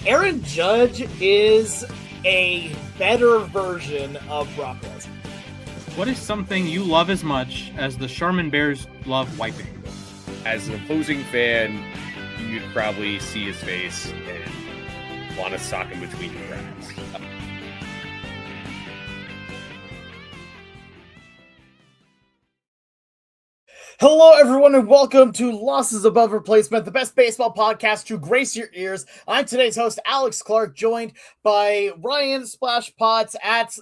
Aaron Judge is a better version of Brock Lesnar. What is something you love as much as the Charmin Bears love wiping? As an opposing fan, you'd probably see his face and want to sock him between the cracks. Hello, everyone, and welcome to Losses Above Replacement, the best baseball podcast to grace your ears. I'm today's host, Alex Clark, joined by Ryan Splash Potts at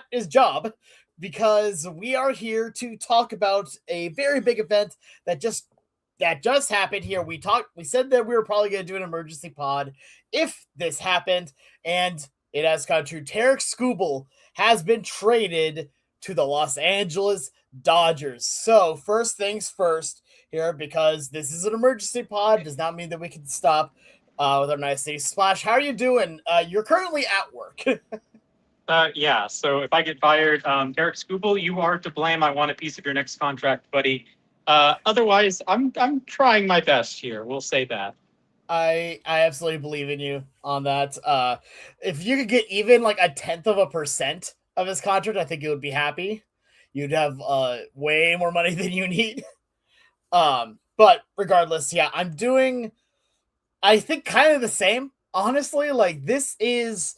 his job, because we are here to talk about a very big event that just happened here. We said that we were probably going to do an emergency pod if this happened, and it has come true. Tarik Skubal has been traded to the Los Angeles Dodgers. So first things first here, because this is an emergency pod, does not mean that we can stop with our nice thing. Splash, how are you doing? You're currently at work. Yeah, so if I get fired, Tarik Skubal, you are to blame. I want a piece of your next contract, buddy. Otherwise, I'm trying my best here. We'll say that. I absolutely believe in you on that. If you could get even like 0.1% of his contract, I think you would be happy. You'd have way more money than you need. But regardless, yeah, I'm doing, I think, kind of the same. Honestly, like this is,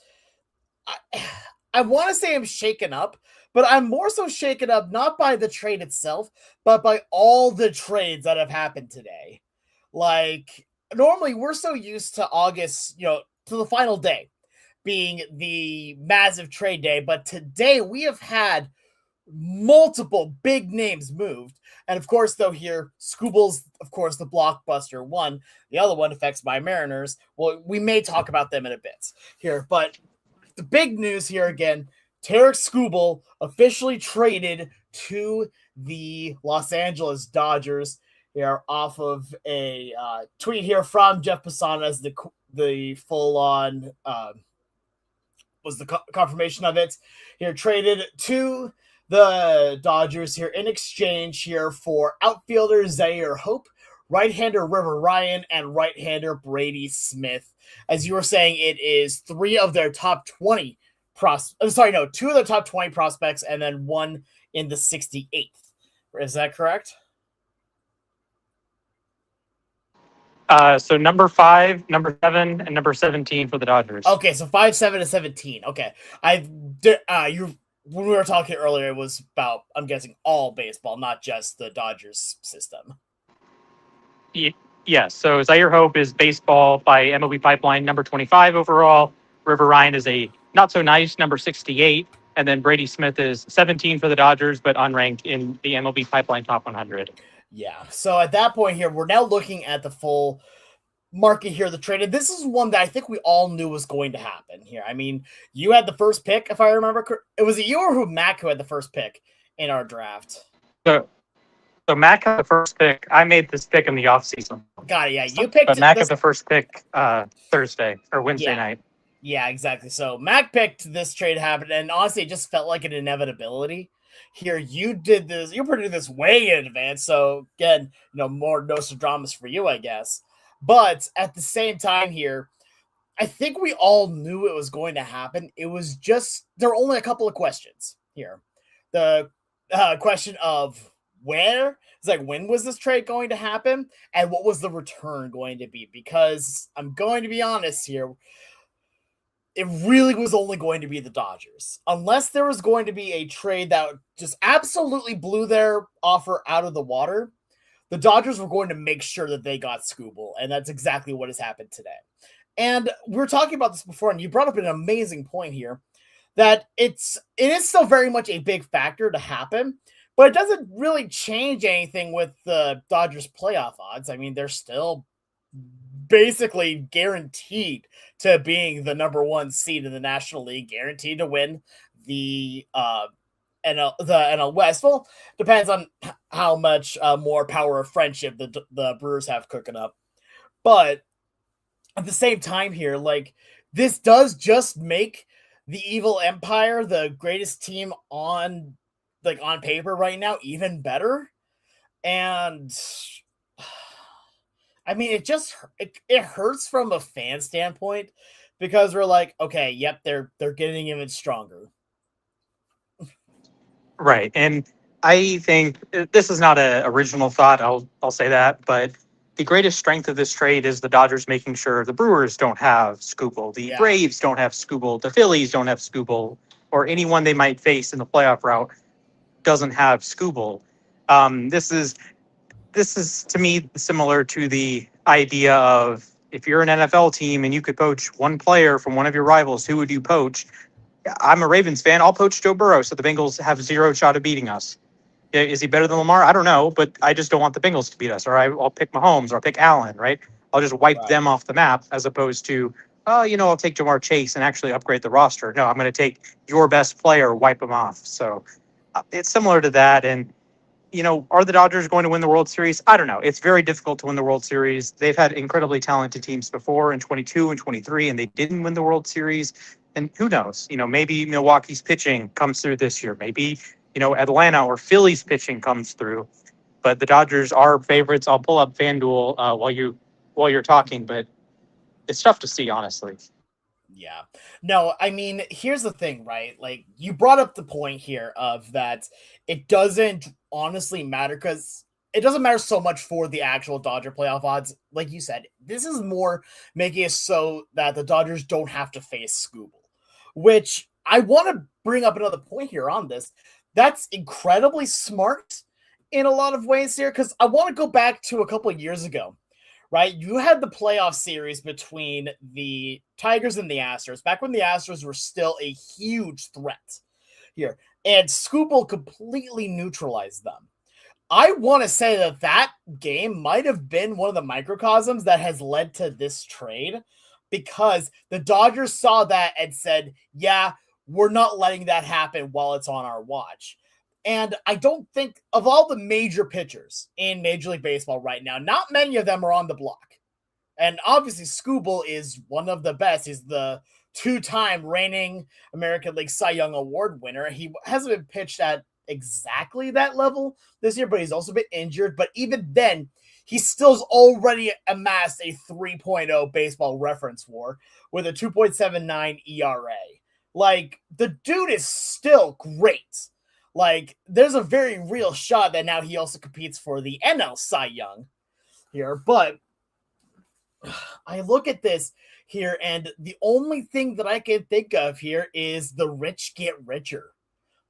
I want to say I'm shaken up, but I'm more so shaken up not by the trade itself, but by all the trades that have happened today. Like, normally we're so used to August, to the final day being the massive trade day, but today we have had multiple big names moved. And of course, though, here, Skubal's, of course, the blockbuster one. The other one affects my Mariners. Well, we may talk about them in a bit here, but the big news here again, Tarik Skubal officially traded to the Los Angeles Dodgers here off of a tweet here from Jeff Passan as the full-on was the confirmation of it. Here, traded to the Dodgers here in exchange here for outfielder Zaire Hope, right-hander River Ryan, and right-hander Brady Smith. As you were saying, it is two of their top 20 prospects, and then one in the 68th. Is that correct? So number 5, number 7, and number 17 for the Dodgers. Okay, so 5, 7, and 17. Okay. When we were talking earlier, it was about, I'm guessing, all baseball, not just the Dodgers system. Yes, so Zaire Hope is baseball by MLB Pipeline, number 25 overall. River Ryan is a not-so-nice number 68. And then Brady Smith is 17 for the Dodgers, but unranked in the MLB Pipeline top 100. Yeah, so at that point here, we're now looking at the full market here, the trade. And this is one that I think we all knew was going to happen here. I mean, you had the first pick, if I remember. It was you or Mac who had the first pick in our draft. So Mac had the first pick. I made this pick in the offseason. Got it, yeah. You picked But Mac had the first pick Thursday or Wednesday night. Yeah, exactly. So Mac picked this trade to happen, and honestly, it just felt like an inevitability. Here, you predicted this way in advance, so again, more Nostradamus for you, I guess. But at the same time here, I think we all knew it was going to happen. It was just, there were only a couple of questions here. The question of when was this trade going to happen? And what was the return going to be? Because I'm going to be honest here, it really was only going to be the Dodgers. Unless there was going to be a trade that just absolutely blew their offer out of the water, the Dodgers were going to make sure that they got Skubal, and that's exactly what has happened today. And we were talking about this before, and you brought up an amazing point here, that it is still very much a big factor to happen, but it doesn't really change anything with the Dodgers playoff odds. I mean, they're still basically guaranteed to being the number 1 seed in the National League, guaranteed to win the NL West. Well, depends on how much more power of friendship the Brewers have cooking up. But at the same time here, like, this does just make the Evil Empire the greatest team on paper right now even better. And I mean, it hurts from a fan standpoint because we're like, okay, yep, they're getting even stronger. Right. And I think this is not an original thought. I'll say that, but the greatest strength of this trade is the Dodgers making sure the Brewers don't have Skubal, the Yeah. Braves don't have Skubal, the Phillies don't have Skubal, or anyone they might face in the playoff route doesn't have Skubal. This is to me similar to the idea of if you're an NFL team and you could poach one player from one of your rivals, who would you poach? I'm a Ravens fan. I'll poach Joe Burrow so the Bengals have zero shot of beating us. Is he better than Lamar? I don't know, but I just don't want the Bengals to beat us. Or I'll pick Mahomes or I'll pick Allen, right? I'll just wipe Right. them off the map as opposed to, I'll take Jamar Chase and actually upgrade the roster. No, I'm going to take your best player, wipe them off. So it's similar to that. And, are the Dodgers going to win the World Series? I don't know. It's very difficult to win the World Series. They've had incredibly talented teams before in 22 and 23, and they didn't win the World Series. And who knows? Maybe Milwaukee's pitching comes through this year. Maybe, Atlanta or Philly's pitching comes through. But the Dodgers are favorites. I'll pull up FanDuel while you're talking, but it's tough to see, honestly. Yeah. No, I mean, here's the thing, right? Like, you brought up the point here of that it doesn't honestly matter because it doesn't matter so much for the actual Dodger playoff odds. Like you said, this is more making it so that the Dodgers don't have to face Skubal, which I want to bring up another point here on this. That's incredibly smart in a lot of ways here because I want to go back to a couple of years ago. Right, you had the playoff series between the Tigers and the Astros, back when the Astros were still a huge threat here, and Skubal completely neutralized them. I want to say that game might have been one of the microcosms that has led to this trade because the Dodgers saw that and said, yeah, we're not letting that happen while it's on our watch. And I don't think of all the major pitchers in Major League Baseball right now, not many of them are on the block. And obviously Skubal is one of the best. He's the two-time reigning American League Cy Young Award winner. He hasn't been pitched at exactly that level this year, but he's also been injured. But even then, he still's already amassed a 3.0 baseball reference WAR with a 2.79 ERA. Like, the dude is still great. Like, there's a very real shot that now he also competes for the NL Cy Young here. But I look at this here, and the only thing that I can think of here is the rich get richer.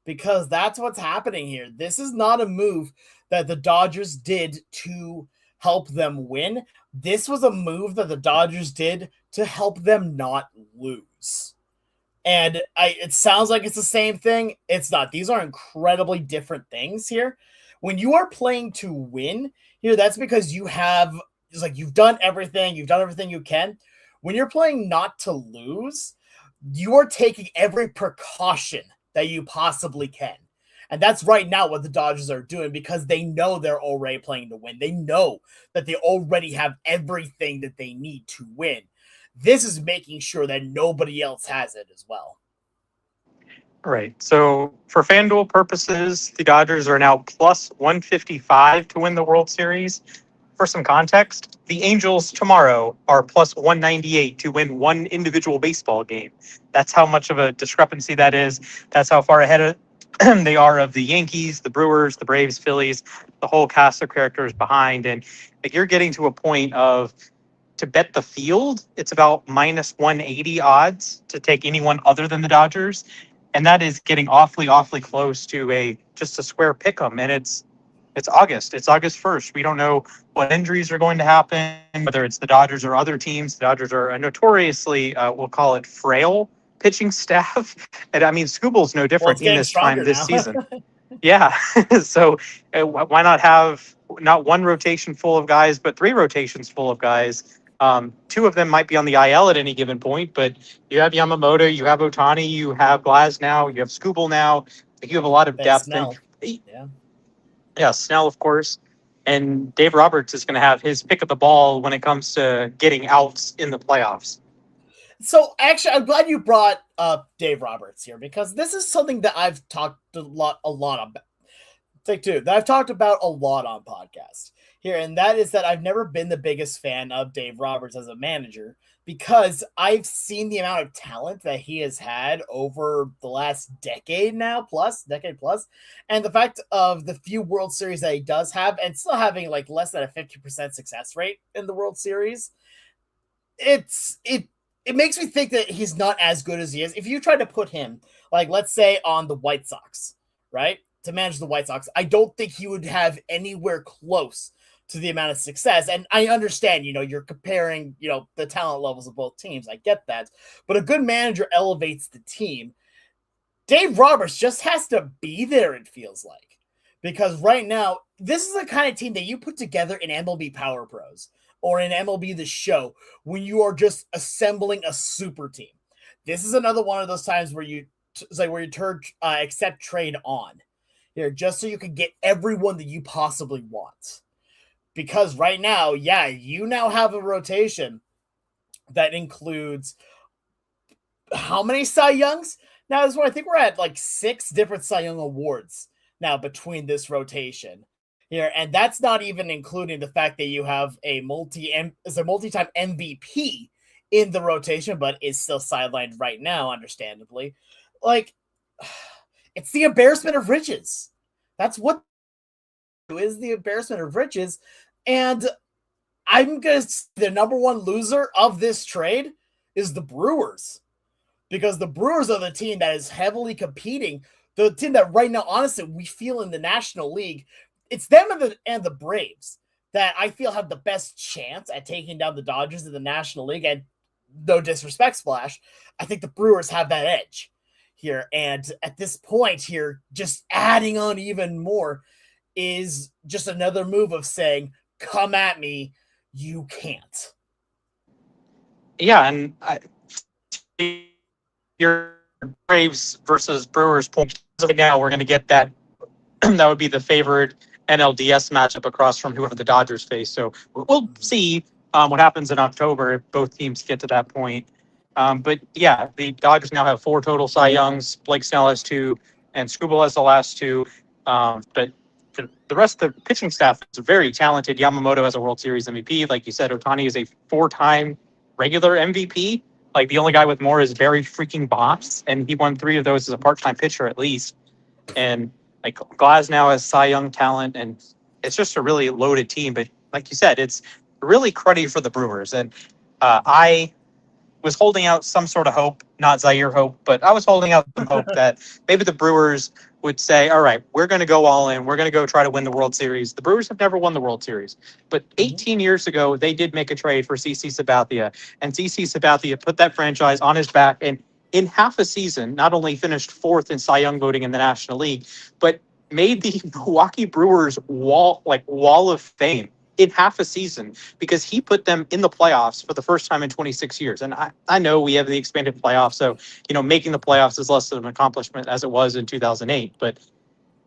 Because that's what's happening here. This is not a move that the Dodgers did to help them win. This was a move that the Dodgers did to help them not lose. And it sounds like it's the same thing. It's not. These are incredibly different things here. When you are playing to win here, that's because you've done everything. You've done everything you can. When you're playing not to lose, you are taking every precaution that you possibly can. And that's right now what the Dodgers are doing because they know they're already playing to win. They know that they already have everything that they need to win. This is making sure that nobody else has it as well. Right. So for FanDuel purposes, the Dodgers are now plus 155 to win the World Series. For some context, the Angels tomorrow are plus 198 to win one individual baseball game. That's how much of a discrepancy that is. That's how far ahead they are of the Yankees, the Brewers, the Braves, Phillies, the whole cast of characters behind. And like, you're getting to a point of, to bet the field, it's about minus 180 odds to take anyone other than the Dodgers. And that is getting awfully, awfully close to just a square pick 'em. And it's August. It's August 1st. We don't know what injuries are going to happen, whether it's the Dodgers or other teams. The Dodgers are a notoriously, we'll call it frail pitching staff. And I mean, Skubal's no different in this time this season. Yeah. So why not have not one rotation full of guys, but three rotations full of guys? Two of them might be on the IL at any given point, but you have Yamamoto, you have Ohtani, you have Glaz now, you have Skubal now. You have a lot of depth. Yeah, Snell, of course. And Dave Roberts is going to have his pick of the ball when it comes to getting outs in the playoffs. So actually, I'm glad you brought up Dave Roberts here because this is something that I've talked a lot about. That I've talked about a lot on podcasts here, and that is that I've never been the biggest fan of Dave Roberts as a manager because I've seen the amount of talent that he has had over the last decade plus, and the fact of the few World Series that he does have, and still having like less than a 50% success rate in the World Series. It makes me think that he's not as good as he is. If you try to put him, like, let's say on the White Sox, right, to manage the White Sox, I don't think he would have anywhere close to the amount of success. And I understand, you're comparing, the talent levels of both teams. I get that. But a good manager elevates the team. Dave Roberts just has to be there, it feels like. Because right now, this is the kind of team that you put together in MLB Power Pros or in MLB The Show when you are just assembling a super team. This is another one of those times where you turn accept trade on here just so you can get everyone that you possibly want. Because right now, you now have a rotation that includes how many Cy Youngs? Now, this one, I think we're at like 6 different Cy Young awards now between this rotation here, and that's not even including the fact that you have a multi-time MVP in the rotation, but is still sidelined right now, understandably. Like, it's the embarrassment of riches. That's what is the embarrassment of riches, and I'm gonna say the number one loser of this trade is the Brewers, because the Brewers are the team that is heavily competing. The team that right now, honestly, we feel in the National League, it's them and the Braves that I feel have the best chance at taking down the Dodgers in the National League. And no disrespect, Splash, I think the Brewers have that edge here. And at this point here, just adding on even more is just another move of saying, come at me, you can't. Yeah, and your Braves versus Brewers point right now, we're going to get that. That would be the favored NLDS matchup across from whoever the Dodgers face. So we'll see what happens in October if both teams get to that point. But yeah, the Dodgers now have 4 total Cy Youngs. Blake Snell has 2, and Skubal has the last 2. But the rest of the pitching staff is very talented. Yamamoto has a World Series MVP. Like you said, Ohtani is a 4-time regular MVP. Like, the only guy with more is Barry freaking Bonds, and he won 3 of those as a part-time pitcher at least. And like, Glasnow has Cy Young talent, and it's just a really loaded team. But like you said, it's really cruddy for the Brewers. And I was holding out some sort of hope, not Zaire hope, but I was holding out some hope that maybe the Brewers would say, all right, we're going to go all in. We're going to go try to win the World Series. The Brewers have never won the World Series. But 18 years ago, they did make a trade for CC Sabathia. And CC Sabathia put that franchise on his back, and in half a season, not only finished 4th in Cy Young voting in the National League, but made the Milwaukee Brewers wall of fame in half a season, because he put them in the playoffs for the first time in 26 years. And I know we have the expanded playoffs, so making the playoffs is less of an accomplishment as it was in 2008. But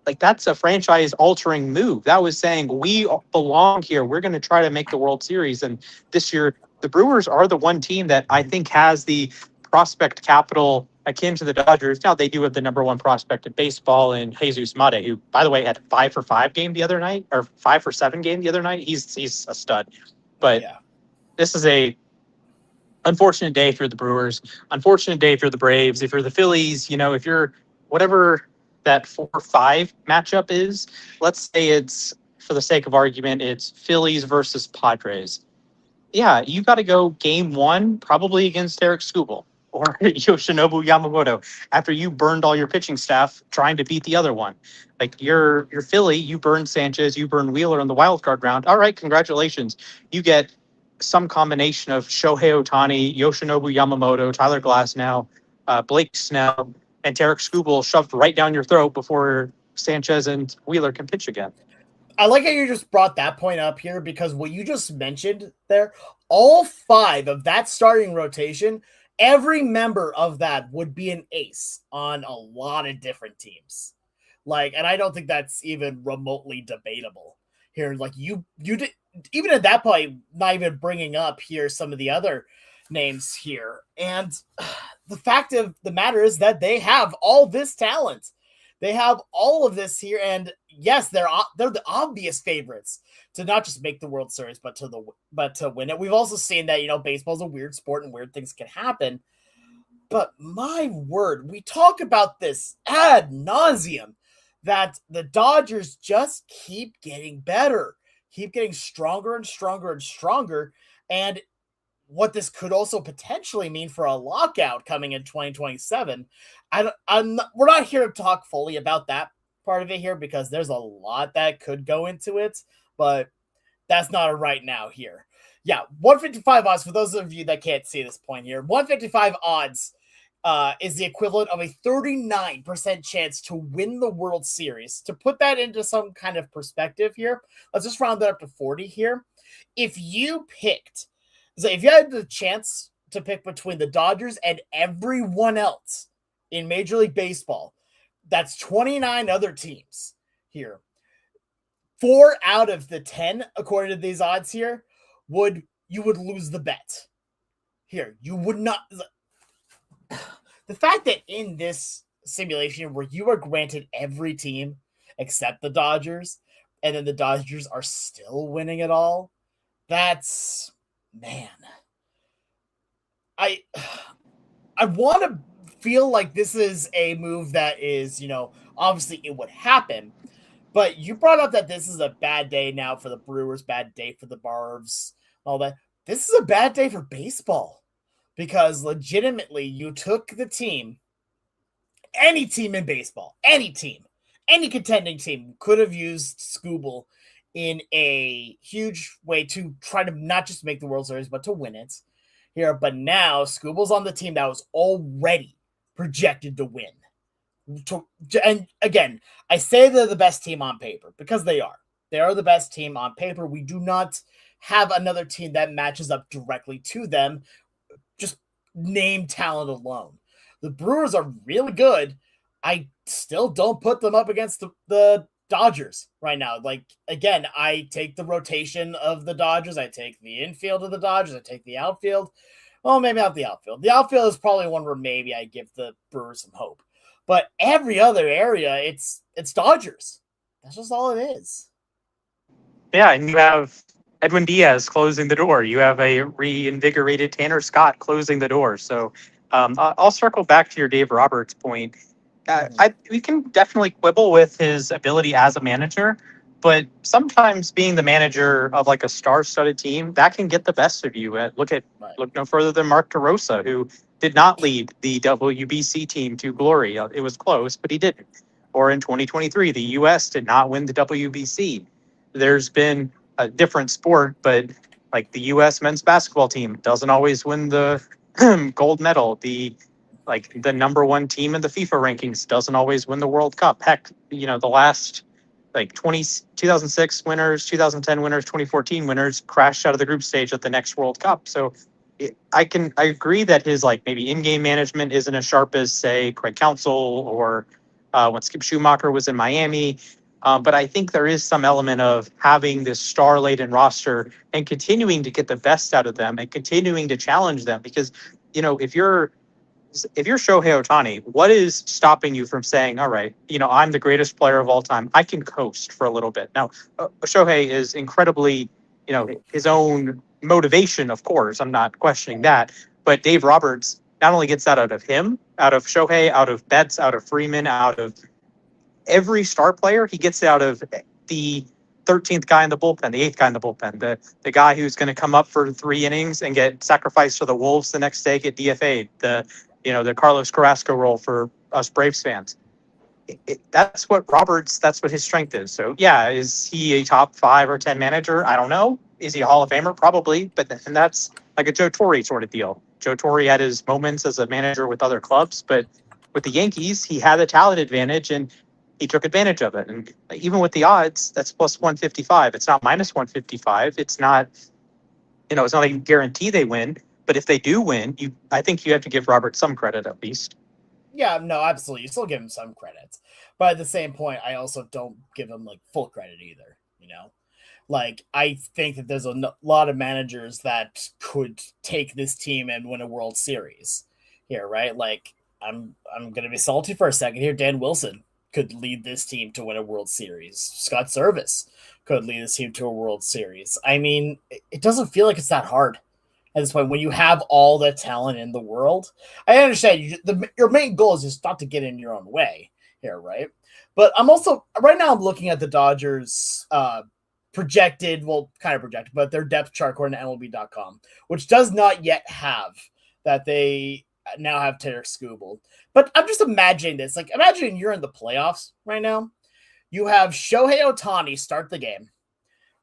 like, that's a franchise-altering move. That was saying, we belong here. We're going to try to make the World Series. And this year, the Brewers are the one team that I think has the prospect capital akin to the Dodgers. Now, they do have the number 1 prospect in baseball in Jesus Mate, who, by the way, had 5 for 5 game the other night, or 5 for 7 game the other night. He's a stud. But This is a unfortunate day for the Brewers, unfortunate day for the Braves. If you're the Phillies, if you're whatever that 4-5 matchup is, let's say it's, for the sake of argument, it's Phillies versus Padres. Yeah, you got to go game 1 probably against Tarik Skubal or Yoshinobu Yamamoto after you burned all your pitching staff trying to beat the other one. Like, you're Philly, you burned Sanchez, you burned Wheeler in the wild card round. All right, congratulations. You get some combination of Shohei Ohtani, Yoshinobu Yamamoto, Tyler Glasnow, Blake Snell, and Tarik Skubal shoved right down your throat before Sanchez and Wheeler can pitch again. I like how you just brought that point up here, because what you just mentioned there, all 5 of that starting rotation, every member of that would be an ace on a lot of different teams. Like, and I don't think that's even remotely debatable here. Like, you did, even at that point, not even bringing up here some of the other names here. And the fact of the matter is that they have all this talent. They have all of this here, and yes, they're the obvious favorites to not just make the World Series, but to win it. We've also seen that baseball's a weird sport and weird things can happen. But my word, we talk about this ad nauseum that the Dodgers just keep getting better, keep getting stronger and stronger and stronger, and what this could also potentially mean for a lockout coming in 2027. We're not here to talk fully about that part of it here because there's a lot that could go into it, but that's not a right now here. Yeah, 155 odds, for those of you that can't see this point here, 155 odds is the equivalent of a 39% chance to win the World Series. To put that into some kind of perspective here, let's just round that up to 40 here. If you had the chance to pick between the Dodgers and everyone else in Major League Baseball, that's 29 other teams here. 4 out of the 10, according to these odds here, you would lose the bet. Here, you would not. The fact that in this simulation where you are granted every team except the Dodgers, and then the Dodgers are still winning it all, that's, man. I want to feel like this is a move that is, obviously it would happen, but you brought up that this is a bad day now for the Brewers, bad day for the Marvs, all that. This is a bad day for baseball because legitimately you took the team, any team in baseball, any contending team could have used Skubal in a huge way to try to not just make the World Series, but to win it here. But now Skubal's on the team that was already projected to win. And again, I say they're the best team on paper because they are. They are the best team on paper. We do not have another team that matches up directly to them, just name talent alone. The Brewers are really good. I still don't put them up against the Dodgers right now. Like, again, I take the rotation of the Dodgers. I take the infield of the Dodgers. I take the outfield. Well, maybe not the outfield. The outfield is probably one where maybe I give the Brewers some hope. But every other area, it's Dodgers. That's just all it is. Yeah, and you have Edwin Diaz closing the door. You have a reinvigorated Tanner Scott closing the door. So I'll circle back to your Dave Roberts point. We can definitely quibble with his ability as a manager, but sometimes being the manager of like a star-studded team, that can get the best of you. Look no further than Mark DeRosa, who did not lead the WBC team to glory. It was close, but he didn't. Or in 2023, the U.S. did not win the WBC. There's been a different sport, but like the U.S. men's basketball team doesn't always win the gold medal. The number one team in the FIFA rankings doesn't always win the World Cup. Heck, the last 2006 winners, 2010 winners, 2014 winners crashed out of the group stage at the next World Cup. So I agree that his maybe in-game management isn't as sharp as say Craig Counsell or when Skip Schumacher was in Miami. But I think there is some element of having this star-laden roster and continuing to get the best out of them and continuing to challenge them. Because, if you're Shohei Ohtani, what is stopping you from saying, all right, I'm the greatest player of all time. I can coast for a little bit. Now, Shohei is incredibly, his own motivation, of course. I'm not questioning that. But Dave Roberts not only gets that out of him, out of Shohei, out of Betts, out of Freeman, out of every star player, he gets it out of the 13th guy in the bullpen, the 8th guy in the bullpen, the guy who's going to come up for 3 innings and get sacrificed to the Wolves the next day, get DFA'd, the Carlos Carrasco role for us Braves fans. That's what his strength is. So yeah, is he a top 5 or 10 manager? I don't know. Is he a Hall of Famer? Probably, and that's like a Joe Torre sort of deal. Joe Torre had his moments as a manager with other clubs, but with the Yankees, he had a talent advantage and he took advantage of it. And even with the odds, that's plus 155. It's not minus 155. It's not, it's not a guarantee they win. But if they do win, I think you have to give Robert some credit at least. Yeah, no, absolutely. You still give him some credit. But at the same point, I also don't give him full credit either, I think that there's a lot of managers that could take this team and win a World Series here, right? I'm going to be salty for a second here. Dan Wilson could lead this team to win a World Series. Scott Service could lead this team to a World Series. I mean, it doesn't feel like it's that hard at this point when you have all the talent in the world. I understand your main goal is just not to get in your own way here, right? But I'm also right now I'm looking at the Dodgers projected, well, kind of projected, but their depth chart according to MLB.com, which does not yet have that they now have Tarik Skubal. But I'm just imagining this. Like, imagine you're in the playoffs right now. You have Shohei Ohtani start the game,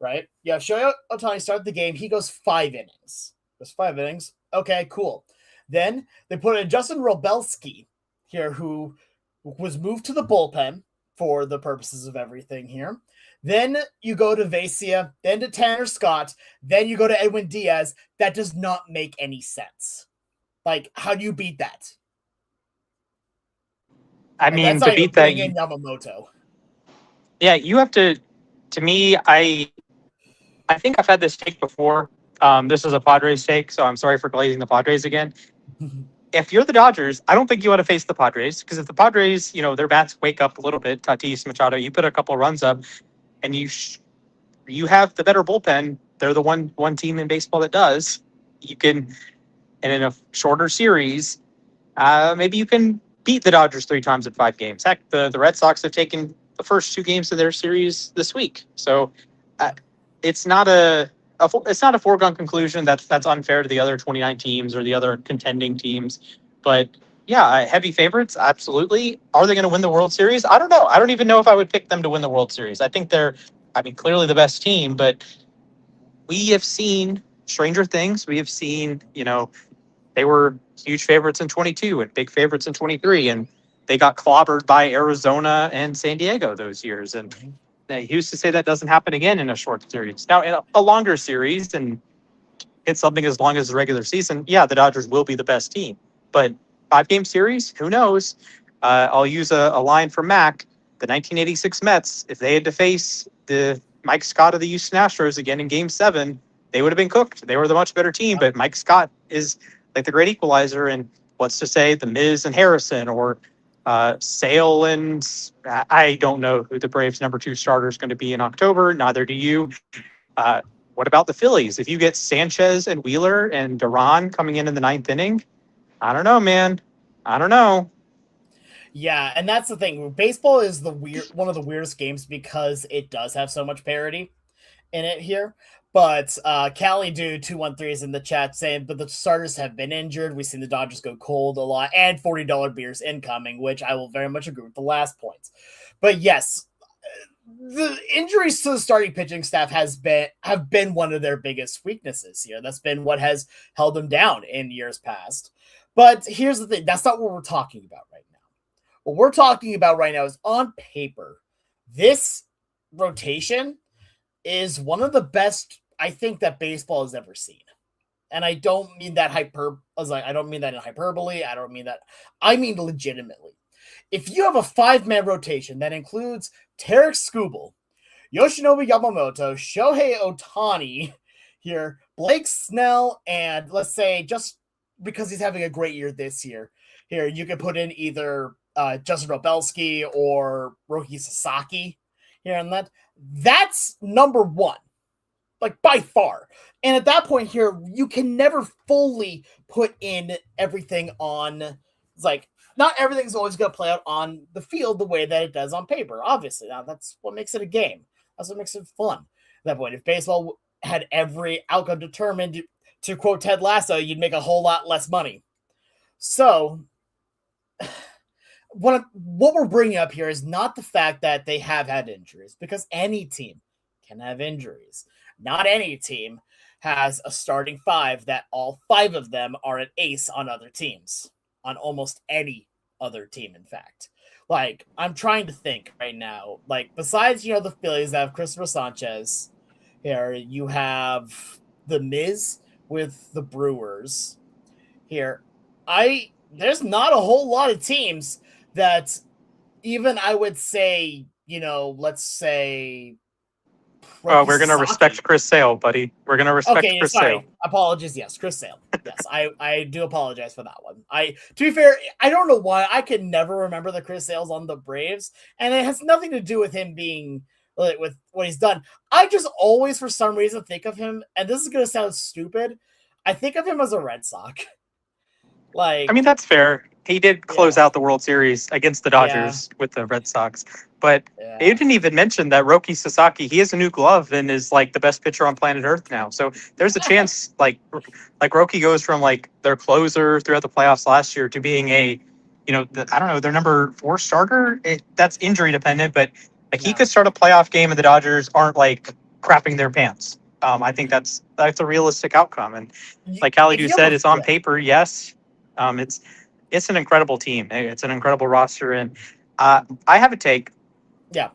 right? You have Shohei Ohtani start the game. He goes 5 innings. There's 5 innings. Okay, cool. Then they put in Justin Robelski here, who was moved to the bullpen for the purposes of everything here. Then you go to Vesia, then to Tanner Scott, then you go to Edwin Diaz. That does not make any sense. Like, how do you beat that? I mean, to beat that, in Yamamoto. Yeah, you have to me, I think I've had this take before. This is a Padres take, so I'm sorry for glazing the Padres again. If you're the Dodgers, I don't think you want to face the Padres, because if the Padres, their bats wake up a little bit, Tatis, Machado, you put a couple runs up, and you have the better bullpen. They're the one team in baseball that does. You can, and in a shorter series, maybe you can beat the Dodgers 3 times in 5 games. Heck, the Red Sox have taken the first 2 games of their series this week. So it's not a foregone conclusion that's unfair to the other 29 teams or the other contending teams. But yeah, heavy favorites, absolutely. Are they going to win the World Series? I don't know. I don't even know if I would pick them to win the World Series. I think they're, clearly the best team, but we have seen stranger things. We have seen, they were huge favorites in 22 and big favorites in 23, and they got clobbered by Arizona and San Diego those years. And who's to say that doesn't happen again in a short series? Now, in a longer series, and it's something as long as the regular season, yeah, the Dodgers will be the best team. But 5-game series, who knows? I'll use a line from Mac. The 1986 Mets, if they had to face the Mike Scott of the Houston Astros again in Game 7, they would have been cooked. They were the much better team, but Mike Scott is like the great equalizer. And what's to say the Miz and Harrison or Sale, and I don't know who the Braves' number 2 starter is going to be in October. Neither do you. What about the Phillies? If you get Sanchez and Wheeler and Duran coming in the 9th inning, I don't know, man. I don't know. Yeah, and that's the thing. Baseball is one of the weirdest games because it does have so much parity in it here. But Callie Dude 213 is in the chat saying, but the starters have been injured. We've seen the Dodgers go cold a lot, and $40 beers incoming, which I will very much agree with the last points. But yes, the injuries to the starting pitching staff have been one of their biggest weaknesses here. That's been what has held them down in years past. But here's the thing. That's not what we're talking about right now. What we're talking about right now is on paper. This rotation is one of the best, I think, that baseball has ever seen. And I don't mean that I don't mean that in hyperbole. I don't mean that. I mean legitimately. If you have a 5-man rotation that includes Tarik Skubal, Yoshinobu Yamamoto, Shohei Ohtani here, Blake Snell, and let's say just because he's having a great year this year, here you can put in either Justin Robelski or Roki Sasaki here on that. That's number 1, like by far. And at that point here, you can never fully put in everything on, like, not everything's always going to play out on the field the way that it does on paper, obviously. Now, that's what makes it a game. That's what makes it fun. At that point, if baseball had every outcome determined, to quote Ted Lasso, you'd make a whole lot less money. So, what we're bringing up here is not the fact that they have had injuries, because any team can have injuries. Not any team has a starting 5 that all 5 of them are an ace on other teams. On almost any other team, in fact. Like, I'm trying to think right now. Like, besides, the Phillies that have Christopher Sanchez, here you have the Miz with the Brewers. Here, there's not a whole lot of teams that even I would say, let's say We're going to respect Chris Sale, buddy. We're going to respect Chris Sale. Apologies. Yes, Chris Sale. Yes, I do apologize for that one. To be fair, I don't know why I can never remember the Chris Sales on the Braves, and it has nothing to do with him being with what he's done. I just always, for some reason, think of him, and this is going to sound stupid, I think of him as a Red Sox. I mean, that's fair. He did close out the World Series against the Dodgers with the Red Sox. But you didn't even mention that Roki Sasaki, he has a new glove and is like the best pitcher on planet Earth now. So there's a chance like Roki goes from like their closer throughout the playoffs last year to being I don't know, their number 4 starter. That's injury dependent, but he could start a playoff game and the Dodgers aren't like crapping their pants. I think that's a realistic outcome. And like Callie said, it's on paper. Yes. It's an incredible team. It's an incredible roster. And I have a take. Yeah.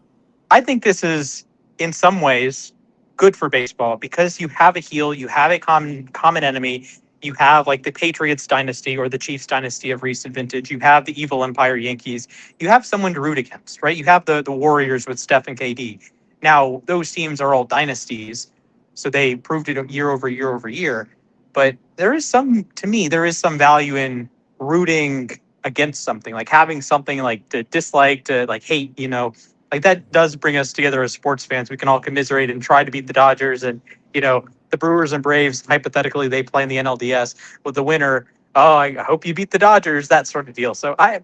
I think this is in some ways good for baseball because you have a heel, you have a common enemy. You have like the Patriots dynasty or the Chiefs dynasty of recent vintage. You have the evil Empire Yankees. You have someone to root against, right? You have the Warriors with Steph and KD. Now, those teams are all dynasties, so they proved it year over year over year. But there is some value in rooting against something, like having something like to dislike, to like hate, like that does bring us together as sports fans. We can all commiserate and try to beat the Dodgers and, the Brewers and Braves, hypothetically, they play in the NLDS with the winner. Oh, I hope you beat the Dodgers, that sort of deal. So I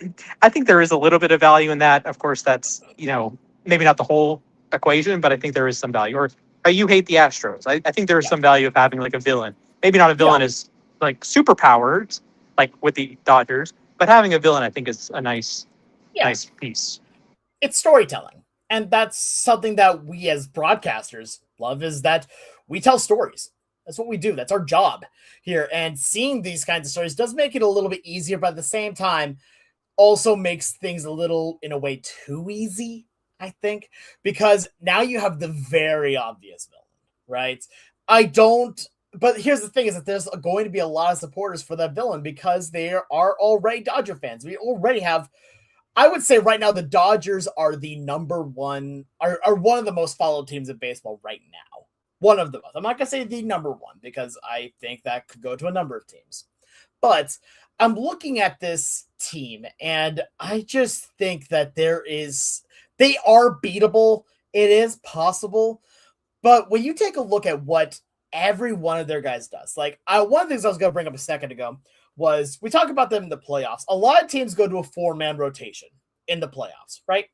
think there is a little bit of value in that. Of course, that's, maybe not the whole equation, but I think there is some value. Or you hate the Astros. I think there is some value of having like a villain. Maybe not a villain is like superpowers, like with the Dodgers, but having a villain, I think, is a nice piece. It's storytelling. And that's something that we as broadcasters love, is that we tell stories. That's what we do. That's our job here. And seeing these kinds of stories does make it a little bit easier, but at the same time, also makes things a little, in a way, too easy, I think, because now you have the very obvious villain, right? But here's the thing, is that there's going to be a lot of supporters for that villain because they are already Dodger fans. We already have, I would say right now, the Dodgers are the number one, are one of the most followed teams in baseball right now. One of the most. I'm not going to say the number one because I think that could go to a number of teams. But I'm looking at this team and I just think that they are beatable. It is possible. But when you take a look at what every one of their guys does, like one of the things I was going to bring up a second ago was we talk about them in the playoffs. A lot of teams go to a 4-man rotation in the playoffs, right?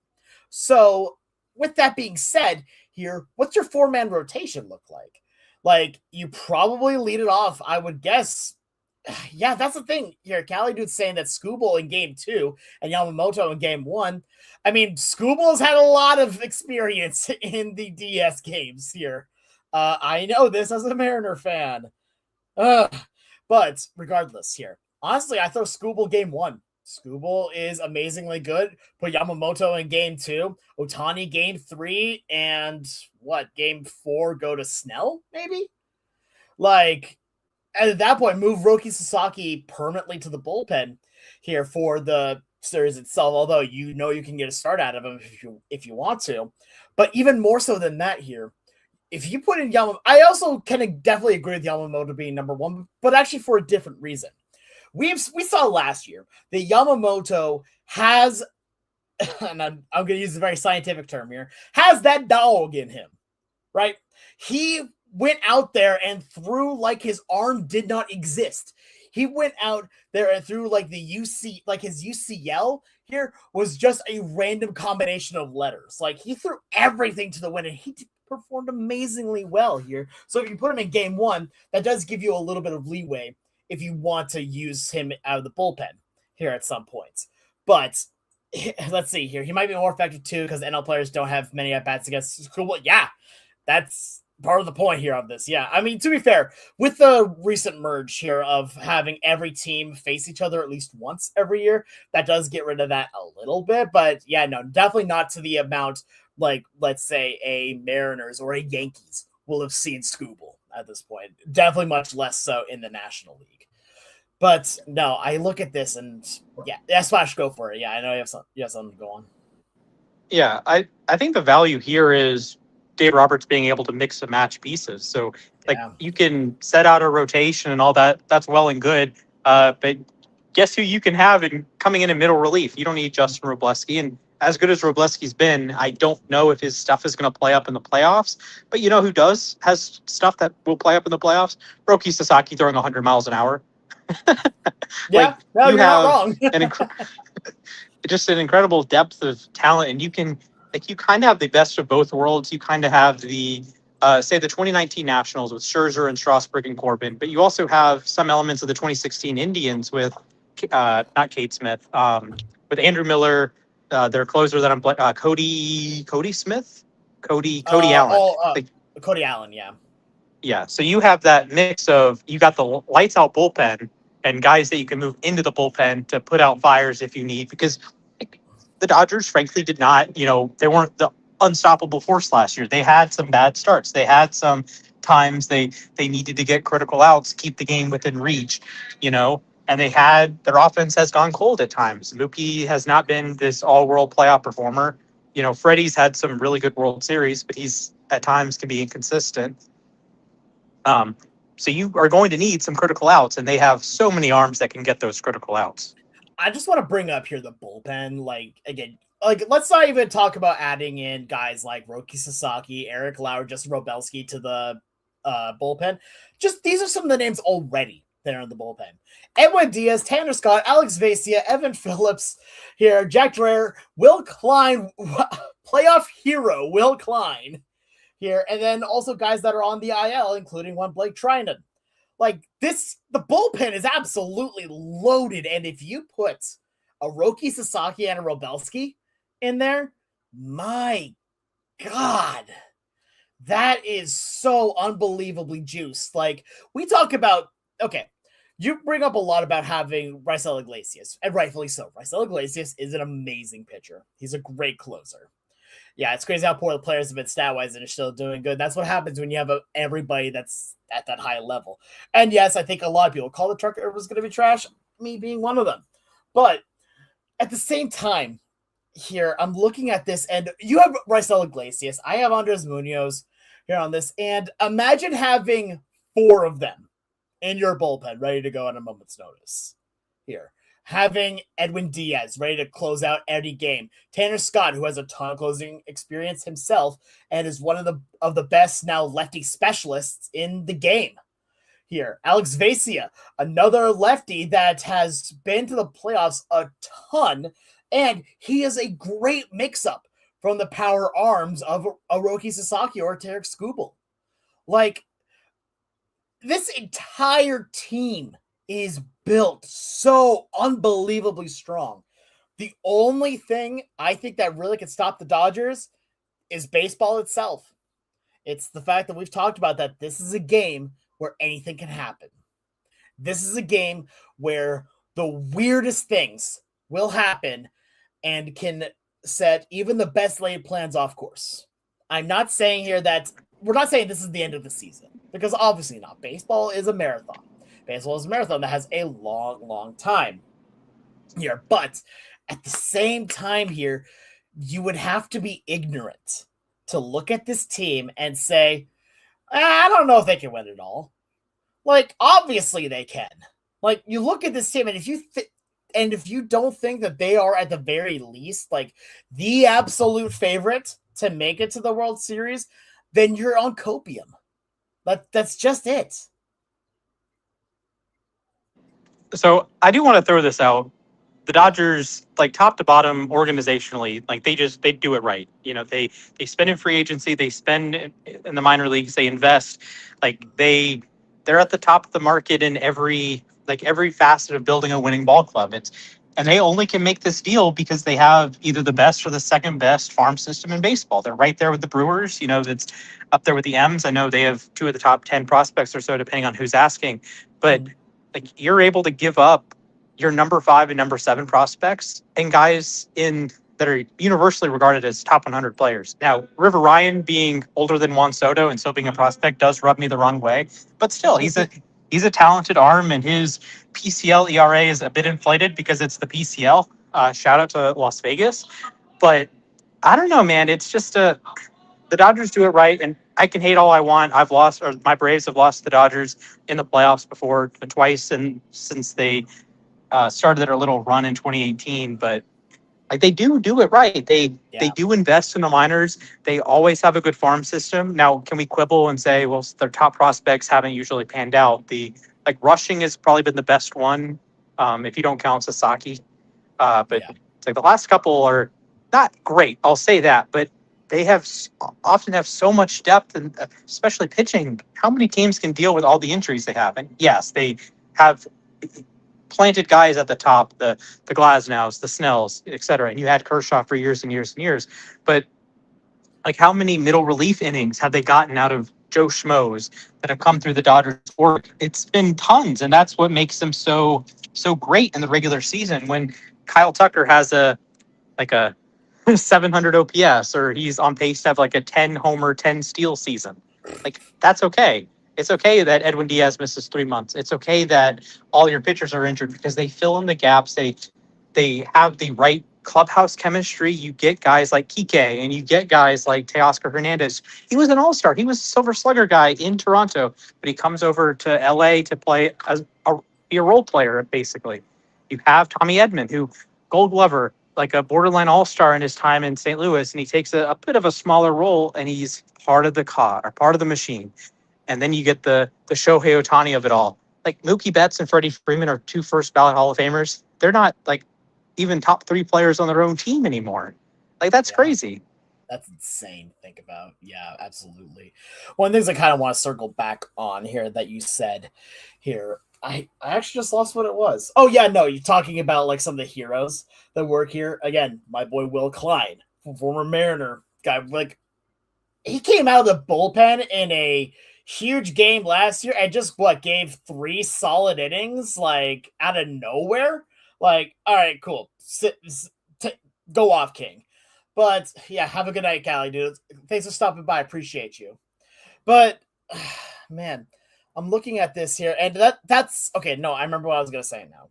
So with that being said here, what's your 4-man rotation look like? Like, you probably lead it off, I would guess. Yeah, that's the thing here. Callie Dude's saying that Skubal in game 2 and Yamamoto in game 1. I mean, Skubal's had a lot of experience in the DS games here. I know this as a Mariner fan. But regardless here, honestly, I throw Skubal game 1. Skubal is amazingly good. Put Yamamoto in game 2, Ohtani game 3, and game 4 go to Snell, maybe? Like, at that point, move Roki Sasaki permanently to the bullpen here for the series itself, although you can get a start out of him if you want to. But even more so than that here, if you put in Yamamoto, I also can definitely agree with Yamamoto being number 1, but actually for a different reason. We saw last year that Yamamoto has, and I'm going to use a very scientific term here, has that dog in him, right? He went out there and threw like his arm did not exist. He went out there and threw like his UCL here was just a random combination of letters. Like, he threw everything to the wind and he performed amazingly well here. So if you put him in game 1, that does give you a little bit of leeway if you want to use him out of the bullpen here at some points. But let's see here. He might be more effective too because NL players don't have many at-bats against Skubal. Yeah, that's part of the point here of this. Yeah, I mean, to be fair, with the recent merge here of having every team face each other at least once every year, that does get rid of that a little bit. But yeah, no, definitely not to the amount like, let's say, a Mariners or a Yankees will have seen Skubal at this point. Definitely much less so in the National League. But no, I look at this and yeah, Splash, go for it. Yeah, I know you have something to go on. Yeah, I think the value here is Dave Roberts being able to mix and match pieces. So like Yeah. you can set out a rotation and all that. That's well and good. But guess who you can have coming in middle relief? You don't need Justin Robleski. And as good as Robleski's been, I don't know if his stuff is going to play up in the playoffs. But you know who has stuff that will play up in the playoffs? Roki Sasaki throwing 100 miles an hour. Yeah, no, you you're not have wrong. just an incredible depth of talent, and you can you kind of have the best of both worlds. You kind of have the say the 2019 Nationals with Scherzer and Strasburg and Corbin, but you also have some elements of the 2016 Indians with not Kate Smith, with Andrew Miller, their closer that I'm Cody Smith, Cody Allen. Cody Allen, yeah. Yeah, so you have that mix of you got the lights out bullpen and guys that you can move into the bullpen to put out fires if you need, because the Dodgers frankly did not, they weren't the unstoppable force last year. They had some bad starts. They had some times they needed to get critical outs, keep the game within reach, and their offense has gone cold at times. Mookie has not been this all-world playoff performer. Freddie's had some really good World Series, but he's at times can be inconsistent. So you are going to need some critical outs, and they have so many arms that can get those critical outs. I just want to bring up here the bullpen. Again, let's not even talk about adding in guys like Roki Sasaki, Eric Lauer, Justin Robelski to the bullpen. Just these are some of the names already that are in the bullpen. Edwin Diaz, Tanner Scott, Alex Vesia, Evan Phillips here, Jack Dreher, Will Klein, playoff hero Will Klein here, and then also guys that are on the IL, including one Blake Trinan. The bullpen is absolutely loaded, and if you put a Roki Sasaki and a Robelski in there, my God, that is so unbelievably juiced. We talk about, okay, you bring up a lot about having Raisel Iglesias, and rightfully so. Raisel Iglesias is an amazing pitcher. He's a great closer. Yeah, it's crazy how poor the players have been stat-wise and are still doing good. That's what happens when you have everybody that's at that high level. And yes, I think a lot of people call the Trucker was going to be trash, me being one of them. But at the same time, here, I'm looking at this, and you have Raisel Iglesias. I have Andres Munoz here on this, and imagine having 4 of them in your bullpen ready to go on a moment's notice here. Having Edwin Diaz ready to close out any game. Tanner Scott, who has a ton of closing experience himself and is one of the best now lefty specialists in the game here. Alex Vesia, another lefty that has been to the playoffs a ton, and he is a great mix-up from the power arms of a Roki Sasaki or Tarik Skubal. This entire team is built so unbelievably strong. The only thing I think that really can stop the Dodgers is baseball itself. It's the fact that we've talked about that this is a game where anything can happen. This is a game where the weirdest things will happen and can set even the best laid plans off course. I'm not saying here that we're not saying this is the end of the season, because obviously not. Baseball is a marathon. Baseball is a marathon that has a long, long time here. But at the same time here, you would have to be ignorant to look at this team and say, I don't know if they can win it all. Obviously they can. You look at this team, and if you don't think that they are at the very least the absolute favorite to make it to the World Series, then you're on copium. That's just it. So I do want to throw this out. The Dodgers, top to bottom organizationally, they do it right. They spend in free agency, they spend in the minor leagues, they invest. They're at the top of the market in every facet of building a winning ball club. And they only can make this deal because they have either the best or the second best farm system in baseball. They're right there with the Brewers. That's up there with the M's. I know they have 2 of the top 10 prospects or so, depending on who's asking. But you're able to give up your number 5 and number 7 prospects and guys that are universally regarded as top 100 players. Now, River Ryan being older than Juan Soto and still being a prospect does rub me the wrong way, but still, he's a talented arm, and his PCL ERA is a bit inflated because it's the PCL. Shout out to Las Vegas, but I don't know, man. It's just the the Dodgers do it right, and I can hate all I want. My Braves have lost to the Dodgers in the playoffs before twice, and since they started their little run in 2018, but like they do it right. They do invest in the minors. They always have a good farm system. Now, can we quibble and say, well, their top prospects haven't usually panned out? Rushing has probably been the best one, if you don't count Sasaki. But it's like the last couple are not great. I'll say that, but they often have so much depth, and especially pitching. How many teams can deal with all the injuries they have? And yes, they have planted guys at the top, the Glasnows, the Snells, et cetera. And you had Kershaw for years and years and years. But like, how many middle relief innings have they gotten out of Joe Schmoes that have come through the Dodgers' work? It's been tons, and that's what makes them so great in the regular season. When Kyle Tucker has a 700 OPS, or he's on pace to have like a 10 homer, 10 steal season, like, that's okay. It's okay that Edwin Diaz misses 3 months. It's okay that all your pitchers are injured, because they fill in the gaps. They have the right clubhouse chemistry. You get guys like Kike, and you get guys like Teoscar Hernandez. He was an all-star. He was a Silver Slugger guy in Toronto, but he comes over to LA to play be a role player, basically. You have Tommy Edman, who Gold Glover, like a borderline all-star in his time in St. Louis, and he takes a bit of a smaller role, and he's part of the car, or part of the machine. And then you get the Shohei Ohtani of it all. Like, Mookie Betts and Freddie Freeman are 2 first-ballot Hall of Famers. They're not, like, even top 3 players on their own team anymore. Like, that's crazy. That's insane to think about. Yeah, absolutely. One of the things I kind of want to circle back on here that you said here, I actually just lost what it was. Oh, yeah, no, you're talking about, like, some of the heroes that work here. Again, my boy Will Klein, former Mariner guy, like, he came out of the bullpen in a huge game last year and just gave 3 solid innings, like, out of nowhere. Like, all right, cool. Go off, King. But yeah, have a good night, Callie, dude. Thanks for stopping by. Appreciate you. But man, I'm looking at this here, and that's okay. No, I remember what I was gonna say now.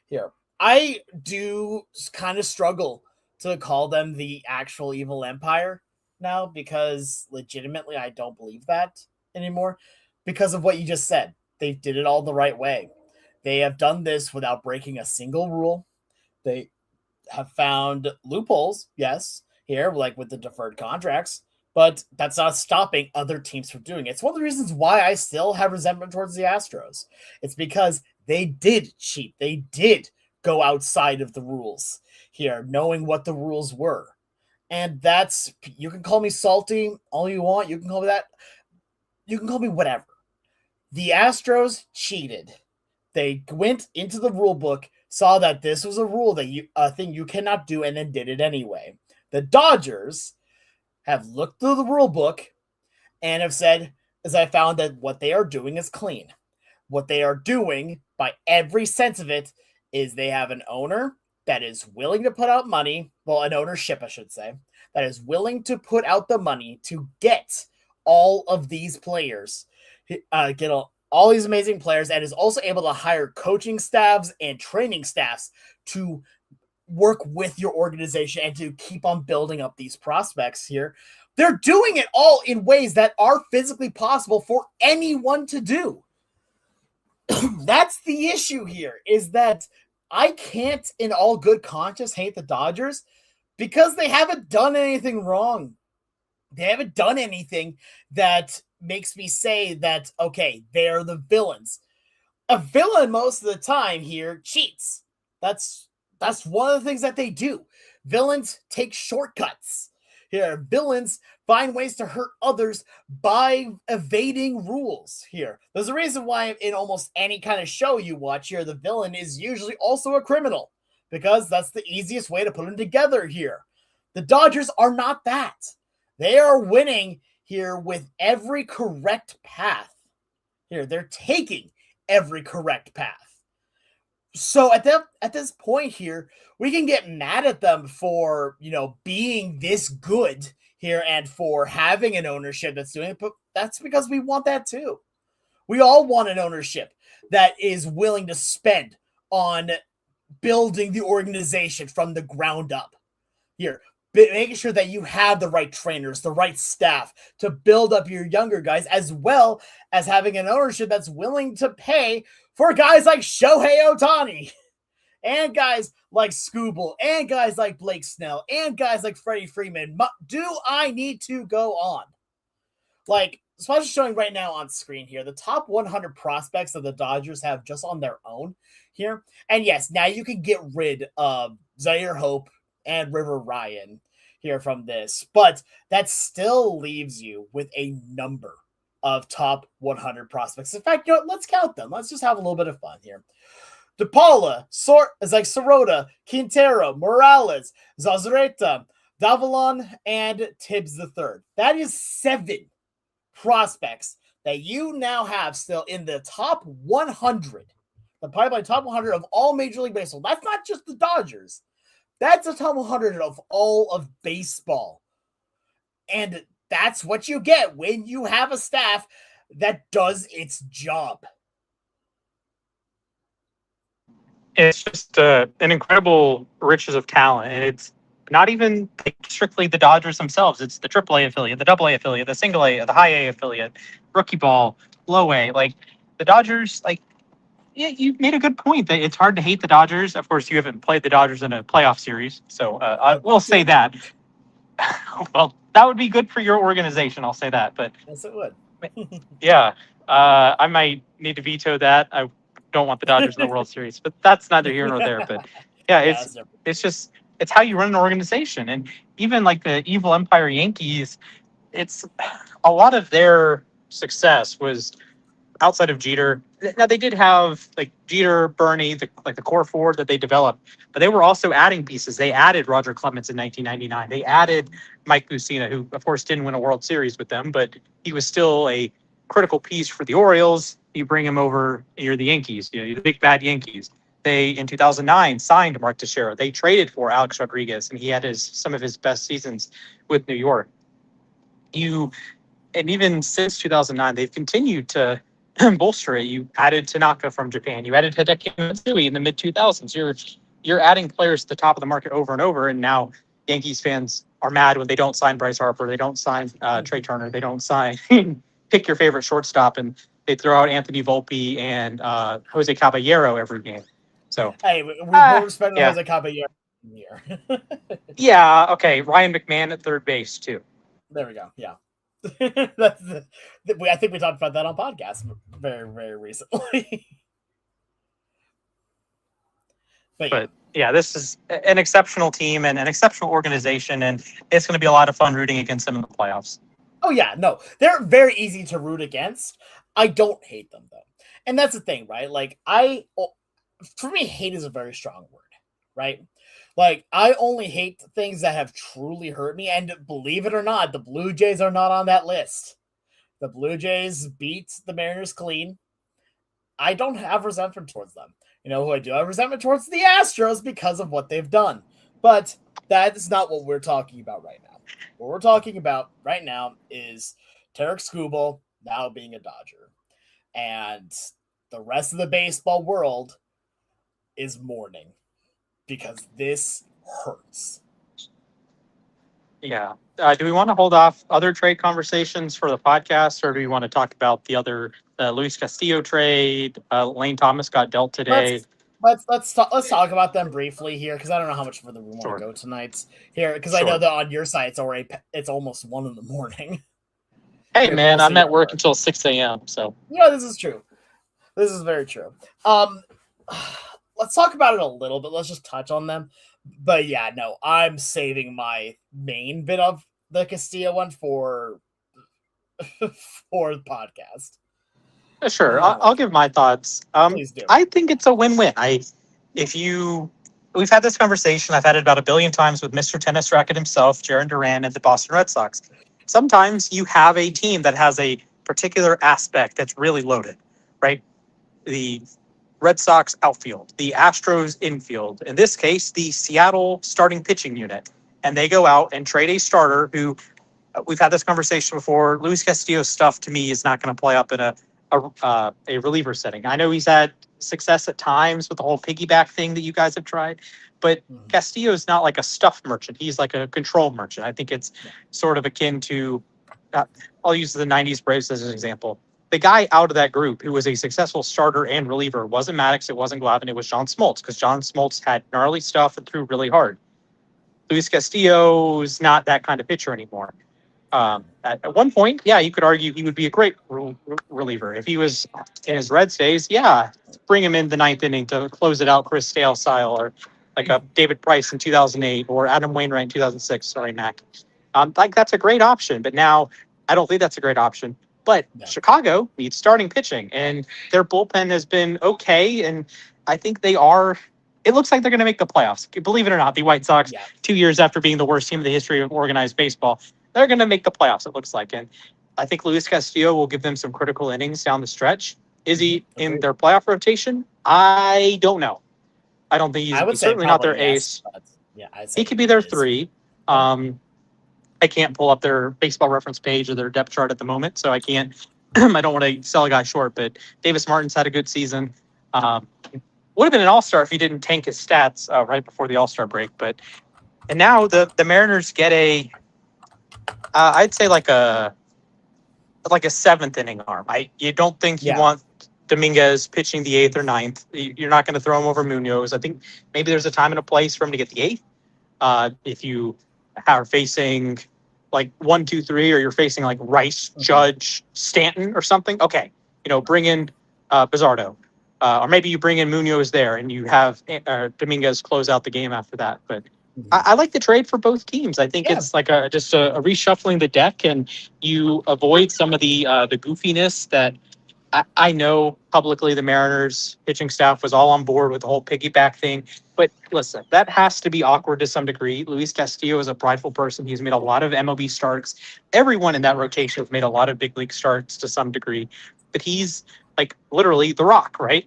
Here, I do kind of struggle to call them the actual evil empire now, because legitimately I don't believe that anymore, because of what you just said. They did it all the right way. They have done this without breaking a single rule. They have found loopholes, yes, here, like with the deferred contracts, but that's not stopping other teams from doing it. It's one of the reasons why I still have resentment towards the Astros. It's because they did cheat. They did go outside of the rules here, knowing what the rules were. And that's, you can call me salty all you want. You can call me that. You can call me whatever. The Astros cheated. They went into the rule book, saw that this was a rule that thing you cannot do, and then did it anyway. The Dodgers have looked through the rule book and have said, as I found, that what they are doing is clean. What they are doing, by every sense of it, is they have an owner that is willing to put out money, well, an ownership, I should say, that is willing to put out the money to get all of these players, get all these amazing players, and is also able to hire coaching staffs and training staffs to work with your organization and to keep on building up these prospects here. They're doing it all in ways that are physically possible for anyone to do. That's the issue here, is that I can't, in all good conscience, hate the Dodgers because they haven't done anything wrong. They haven't done anything that makes me say that, okay, they're the villains. A villain most of the time here cheats. That's one of the things that they do. Villains take shortcuts. Here, villains find ways to hurt others by evading rules. Here, there's a reason why in almost any kind of show you watch here, the villain is usually also a criminal, because that's the easiest way to put them together here. The Dodgers are not that. They are winning here with every correct path. Here, they're taking every correct path. So at this point here, we can get mad at them for, being this good here and for having an ownership that's doing it, but that's because we want that too. We all want an ownership that is willing to spend on building the organization from the ground up. Here, making sure that you have the right trainers, the right staff to build up your younger guys, as well as having an ownership that's willing to pay for guys like Shohei Ohtani and guys like Skubal and guys like Blake Snell and guys like Freddie Freeman. Do I need to go on? Like, especially showing right now on screen here, the top 100 prospects that the Dodgers have just on their own here. And yes, now you can get rid of Zaire Hope and River Ryan here from this, but that still leaves you with a number of top 100 prospects. In fact, let's count them. Let's just have a little bit of fun here. DePaula, Sorota, Quintero, Morales, Zazareta, Davalon, and Tibbs III. That is 7 prospects that you now have still in the top 100, the pipeline top 100 of all Major League Baseball. That's not just the Dodgers. That's the top 100 of all of baseball. And that's what you get when you have a staff that does its job. It's just an incredible riches of talent, and it's not even strictly the Dodgers themselves. It's the AAA affiliate, the AA affiliate, the single A, the high A affiliate, rookie ball, low A. Like the Dodgers, yeah, you made a good point that it's hard to hate the Dodgers. Of course, you haven't played the Dodgers in a playoff series, so I will say that. Well, that would be good for your organization. I'll say that. But yes, it would. Yeah, I might need to veto that. I don't want the Dodgers in the World Series, but that's neither here nor there. But yeah, it's how you run an organization. And even like the evil empire Yankees, it's a lot of their success was outside of Jeter. Now they did have like Jeter, Bernie, the core four that they developed, but they were also adding pieces. They added Roger Clemens in 1999. They added Mike Mussina, who of course didn't win a World Series with them, but he was still a critical piece for the Orioles. You bring him over, you're the Yankees, you're the big bad Yankees. They, in 2009, signed Mark Teixeira. They traded for Alex Rodriguez, and he had some of his best seasons with New York. And even since 2009, they've continued to bolster it. You added Tanaka from Japan. You added Hideki Matsui in the mid-2000s. You're adding players to the top of the market over and over, and now Yankees fans are mad when they don't sign Bryce Harper, they don't sign Trey Turner, they don't sign pick your favorite shortstop, and they throw out Anthony Volpe and Jose Caballero every game. So hey, we respect Jose Caballero here. Yeah, okay. Ryan McMahon at third base too. There we go. Yeah. I think we talked about that on podcast very, very recently. But yeah, this is an exceptional team and an exceptional organization, and it's going to be a lot of fun rooting against them in the playoffs. Oh yeah, no, they're very easy to root against. I don't hate them though, and that's the thing, right? Like for me, hate is a very strong word, right? Like, I only hate things that have truly hurt me. And believe it or not, the Blue Jays are not on that list. The Blue Jays beat the Mariners clean. I don't have resentment towards them. You know who I do have resentment towards? The Astros, because of what they've done. But that is not what we're talking about right now. What we're talking about right now is Tarik Skubal now being a Dodger. And the rest of the baseball world is mourning, because this hurts. Yeah. Do we want to hold off other trade conversations for the podcast, or do we want to talk about the other Luis Castillo trade? Lane Thomas got dealt today. Let's talk about them briefly here, because I don't know how much further we want to go tonight here, because I know that on your side it's almost 1 a.m. Hey man, I'm at work until 6 a.m. So yeah, this is true. This is very true. Let's talk about it a little bit. Let's just touch on them. But yeah, no, I'm saving my main bit of the Castillo one for the podcast. Sure, I'll give my thoughts. Please do. I think it's a win-win. We've had this conversation. I've had it about 1 billion times with Mr. Tennis Racket himself, Jarren Duran, and the Boston Red Sox. Sometimes you have a team that has a particular aspect that's really loaded, right? The Red Sox outfield, the Astros infield, in this case, the Seattle starting pitching unit. And they go out and trade a starter who, we've had this conversation before, Luis Castillo's stuff to me is not going to play up in a a reliever setting. I know he's had success at times with the whole piggyback thing that you guys have tried, but Castillo is not like a stuff merchant. He's like a control merchant. I think it's sort of akin to, I'll use the 90s Braves as an example. The guy out of that group who was a successful starter and reliever wasn't Maddox, it wasn't Glavine, it was John Smoltz, because John Smoltz had gnarly stuff and threw really hard. Luis Castillo is not that kind of pitcher anymore. At one point, yeah, you could argue he would be a great reliever. If he was in his Reds days, yeah, bring him in the ninth inning to close it out, Chris Sale style, or like a David Price in 2008 or Adam Wainwright in 2006. Sorry, Mac. Like that's a great option, but now I don't think that's a great option. But Chicago needs starting pitching, and their bullpen has been okay, and I think they are. It looks like they're going to make the playoffs. Believe it or not, the White Sox, 2 years after being the worst team in the history of organized baseball, they're going to make the playoffs, it looks like. And I think Luis Castillo will give them some critical innings down the stretch. Is he in their playoff rotation? I don't know. I don't think he's certainly not their ace. He could be their 3. I can't pull up their baseball reference page or their depth chart at the moment, so I can't. I don't want to sell a guy short, but Davis Martin's had a good season. Would have been an all-star if he didn't tank his stats right before the all-star break. And now the Mariners get I'd say like a 7th inning arm. You don't think you want Dominguez pitching the 8th or 9th. You're not going to throw him over Munoz. I think maybe there's a time and a place for him to get the 8th. If you are facing like 1, 2, 3, or you're facing like Rice, Judge, Stanton or something. Okay, bring in Bizzardo. Or maybe you bring in Munoz there and you have Dominguez close out the game after that. But I like the trade for both teams. I think it's like just a reshuffling the deck, and you avoid some of the goofiness that I know publicly the Mariners pitching staff was all on board with the whole piggyback thing. But listen, that has to be awkward to some degree. Luis Castillo is a prideful person. He's made a lot of MLB starts. Everyone in that rotation has made a lot of big league starts to some degree. But he's like literally the Rock, right?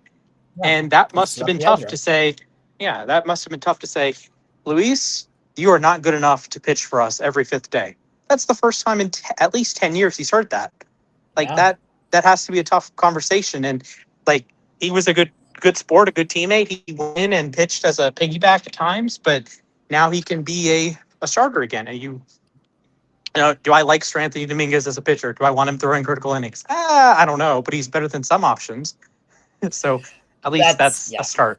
Yeah. And that must have been tough to say. Yeah, that must have been tough to say, Luis, you are not good enough to pitch for us every 5th day. That's the first time in at least 10 years he's heard that. That has to be a tough conversation. And like, he was a good sport, a good teammate. He went in and pitched as a piggyback at times, but now he can be a starter again. And do I like Anthony Dominguez as a pitcher? Do I want him throwing critical innings? I don't know, but he's better than some options. So at least that's a start.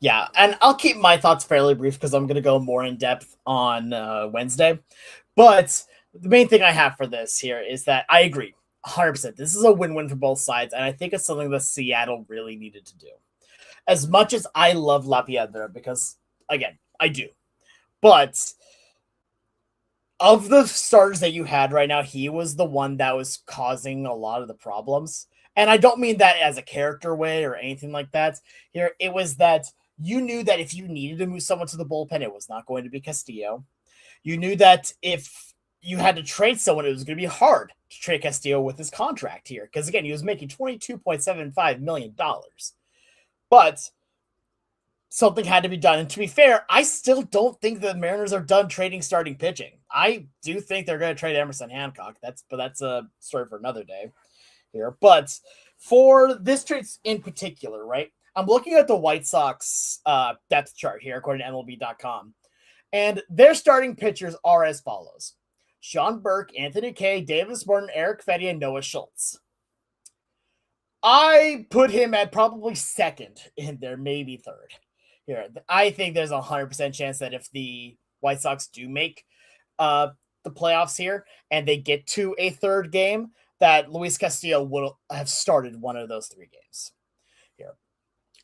Yeah, and I'll keep my thoughts fairly brief because I'm going to go more in depth on Wednesday. But the main thing I have for this here is that I agree 100%. This is a win-win for both sides, and I think it's something that Seattle really needed to do. As much as I love La Piedra, because, again, I do. But of the starters that you had right now, he was the one that was causing a lot of the problems. And I don't mean that as a character way or anything like that. Here, it was that you knew that if you needed to move someone to the bullpen, it was not going to be Castillo. You knew that if you had to trade someone, it was going to be hard to trade Castillo with his contract here. Because, again, he was making $22.75 million. But something had to be done. And to be fair, I still don't think the Mariners are done trading starting pitching. I do think they're going to trade Emerson Hancock. That's a story for another day here. But for this trade in particular, right, I'm looking at the White Sox depth chart here, according to MLB.com. And their starting pitchers are as follows. Sean Burke, Anthony Kay, Davis Martin, Eric Fetty, and Noah Schultz. I put him at probably 2nd in there, maybe 3rd. Here, I think there's a 100% chance that if the White Sox do make the playoffs here and they get to a 3rd game, that Luis Castillo would have started one of those 3 games here.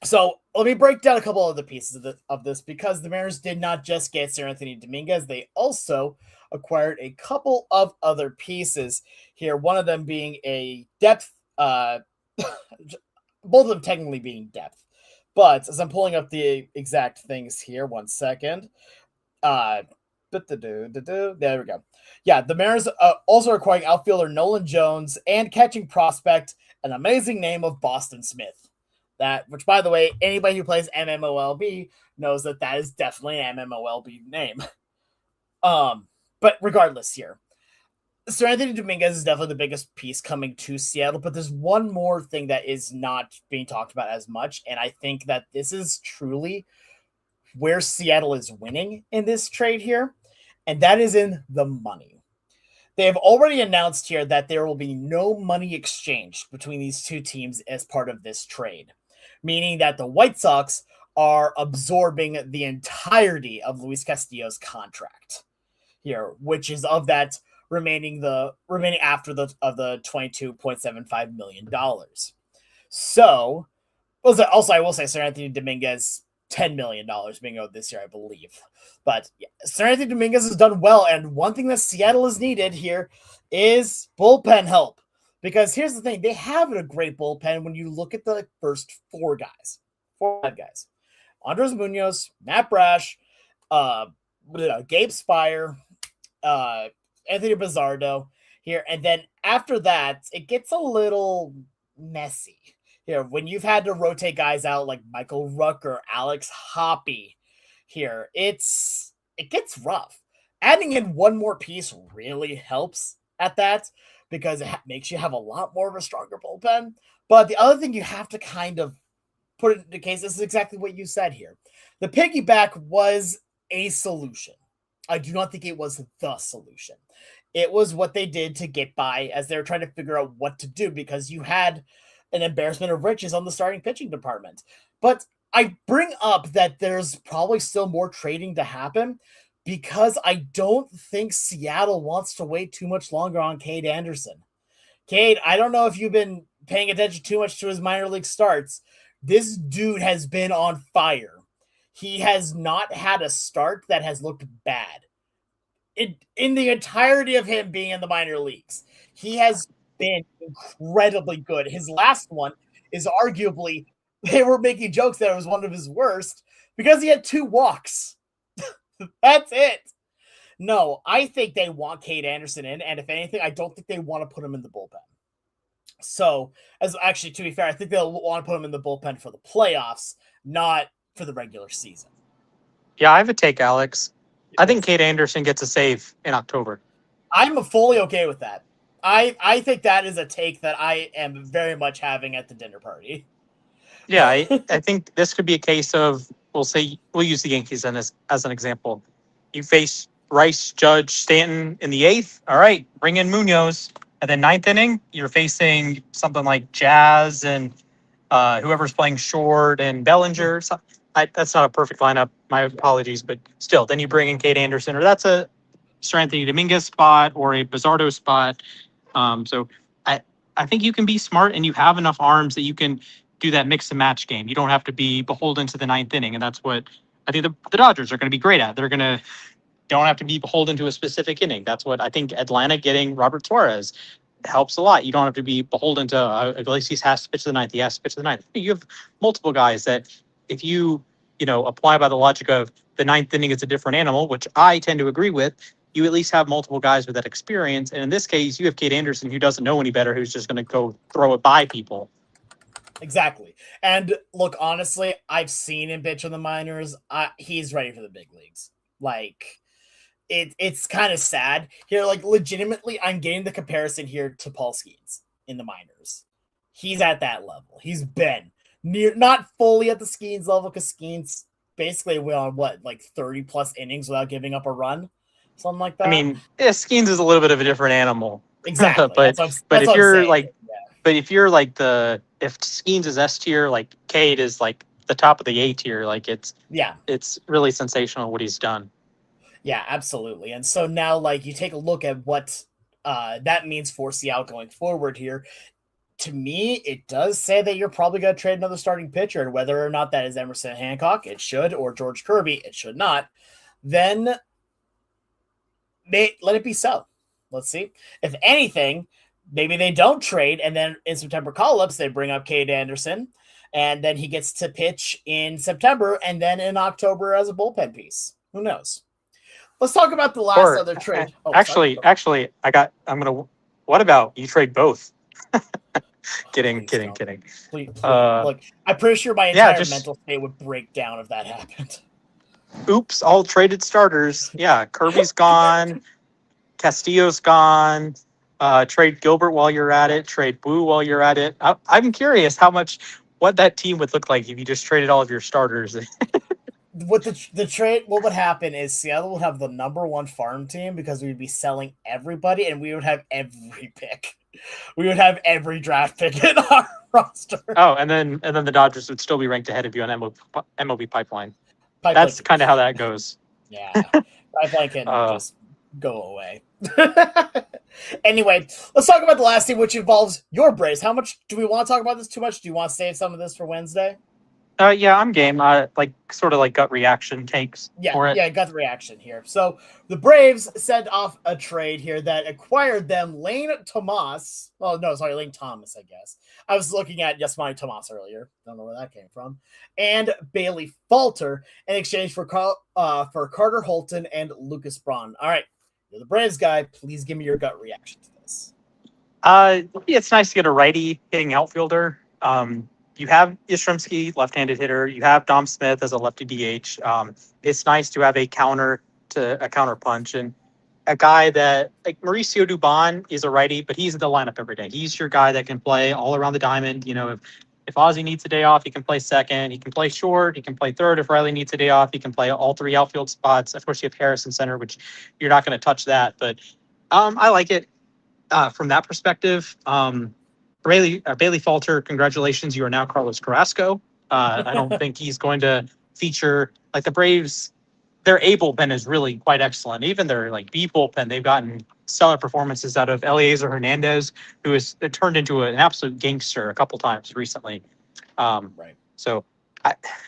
So let me break down a couple of the pieces of this, because the Mariners did not just get Sir Anthony Dominguez. They also acquired a couple of other pieces here, one of them being a depth, both of them technically being depth. But as I'm pulling up the exact things here, 1 second. There we go. Yeah, the Mariners also acquiring outfielder Nolan Jones and catching prospect, an amazing name of Boston Smith. Which, by the way, anybody who plays MMOLB knows that is definitely an MMOLB name. But regardless here, Sir Anthony Dominguez is definitely the biggest piece coming to Seattle, but there's one more thing that is not being talked about as much, and I think that this is truly where Seattle is winning in this trade here, and that is in the money. They have already announced here that there will be no money exchanged between these two teams as part of this trade, meaning that the White Sox are absorbing the entirety of Luis Castillo's contract here, which is of that remaining after the $22.75 million. So, also I will say Sir Anthony Dominguez $10 million being owed this year, I believe. But yeah, Sir Anthony Dominguez has done well, and one thing that Seattle has needed here is bullpen help. Because here's the thing, they have a great bullpen when you look at the first four guys. Andres Munoz, Matt Brash, Gabe Spire, Anthony Bizzardo here. And then after that, it gets a little messy. Here, when you've had to rotate guys out like Michael Rucker, Alex Hoppy here, it gets rough. Adding in one more piece really helps at that because it makes you have a lot more of a stronger bullpen. But the other thing you have to kind of put it into case, this is exactly what you said here. The piggyback was a solution. I do not think it was the solution. It was what they did to get by as they were trying to figure out what to do because you had an embarrassment of riches on the starting pitching department. But I bring up that there's probably still more trading to happen because I don't think Seattle wants to wait too much longer on Cade Anderson. Cade, I don't know if you've been paying attention too much to his minor league starts. This dude has been on fire. He has not had a start that has looked bad. In the entirety of him being in the minor leagues, he has been incredibly good. His last one is arguably, they were making jokes that it was one of his worst because he had 2 walks. That's it. No, I think they want Cade Anderson in, and if anything, I don't think they want to put him in the bullpen. So, as actually, to be fair, I think they'll want to put him in the bullpen for the playoffs, not for the regular season. Yeah, I have a take, Alex. I think Cade Anderson gets a save in October. I'm fully okay with that. I think that is a take that I am very much having at the dinner party. Yeah, I think this could be a case of, we'll use the Yankees as an example. You face Rice, Judge, Stanton in the 8th. All right, bring in Munoz. And then 9th inning, you're facing something like Jazz and whoever's playing short and Bellinger. So that's not a perfect lineup. My apologies, but still, then you bring in Cade Anderson, or that's a Sir Anthony Dominguez spot or a Bizzardo spot. So I think you can be smart and you have enough arms that you can do that mix and match game. You don't have to be beholden to the 9th inning, and that's what I think the Dodgers are going to be great at. Don't have to be beholden to a specific inning. That's what I think Atlanta getting Robert Suarez helps a lot. You don't have to be beholden to Iglesias has to pitch the 9th. He has to pitch the 9th. You have multiple guys that if you apply by the logic of the 9th inning is a different animal, which I tend to agree with, you at least have multiple guys with that experience. And in this case, you have Cade Anderson who doesn't know any better, who's just going to go throw it by people. Exactly. And look, honestly, I've seen him pitch in the minors. He's ready for the big leagues. Like, it's kind of sad here. Like, legitimately, I'm getting the comparison here to Paul Skeens in the minors. He's at that level. He's been not fully at the Skeens level because Skeens basically went on 30 plus innings without giving up a run, something like that. I mean, Skeens is a little bit of a different animal. Exactly. but if you're if Skeens is S tier, like Cade is like the top of the A tier, like it's really sensational what he's done. Yeah, absolutely. And so now, like, you take a look at what that means for Seattle going forward here. To me, it does say that you're probably going to trade another starting pitcher, and whether or not that is Emerson Hancock, it should, or George Kirby, it should not. Then let it be so. Let's see. If anything, maybe they don't trade, and then in September call-ups, they bring up Cade Anderson, and then he gets to pitch in September, and then in October as a bullpen piece. Who knows? Let's talk about the last other trade. What about you trade both? Kidding. Please, look, I'm pretty sure my entire mental state would break down if that happened. Oops, all traded starters. Yeah, Kirby's gone. Castillo's gone. Trade Gilbert while you're at it. Trade Boo while you're at it. I'm curious what that team would look like if you just traded all of your starters. What the trade, what would happen is Seattle would have the number one farm team because we'd be selling everybody, and we would have every pick. We would have every draft pick in our roster. Oh, and then the Dodgers would still be ranked ahead of you on MLB Pipeline. Pipeline That's can- kind of how that goes. Yeah, Pipeline can just go away. Anyway, let's talk about the last team, which involves your Braves. How much do we want to talk about this too much? Do you want to save some of this for Wednesday? Yeah, I'm game. Sort of gut reaction takes for it. Yeah, gut reaction here. So the Braves sent off a trade here that acquired them Lane Thomas. Oh, no, sorry, Lane Thomas, I guess. I was looking at Yasmani Tomas earlier. Don't know where that came from. And Bailey Falter in exchange for Carter Holton and Lucas Braun. All right, you're the Braves guy. Please give me your gut reaction to this. It's nice to get a righty hitting outfielder. You have Yastrzemski, left-handed hitter. You have Dom Smith as a lefty DH. It's nice to have a counter punch, and a guy that like Mauricio Dubon is a righty, but he's in the lineup every day. He's your guy that can play all around the diamond. If Ozzie needs a day off, he can play second. He can play short. He can play third. If Riley needs a day off, he can play all three outfield spots. Of course, you have Harrison center, which you're not going to touch that, but I like it from that perspective. Bailey Falter, congratulations. You are now Carlos Carrasco. I don't think he's going to feature like the Braves. Their A bullpen is really quite excellent. Even their B bullpen, they've gotten stellar performances out of Eliezer Hernandez, who has turned into an absolute gangster a couple times recently. Right. So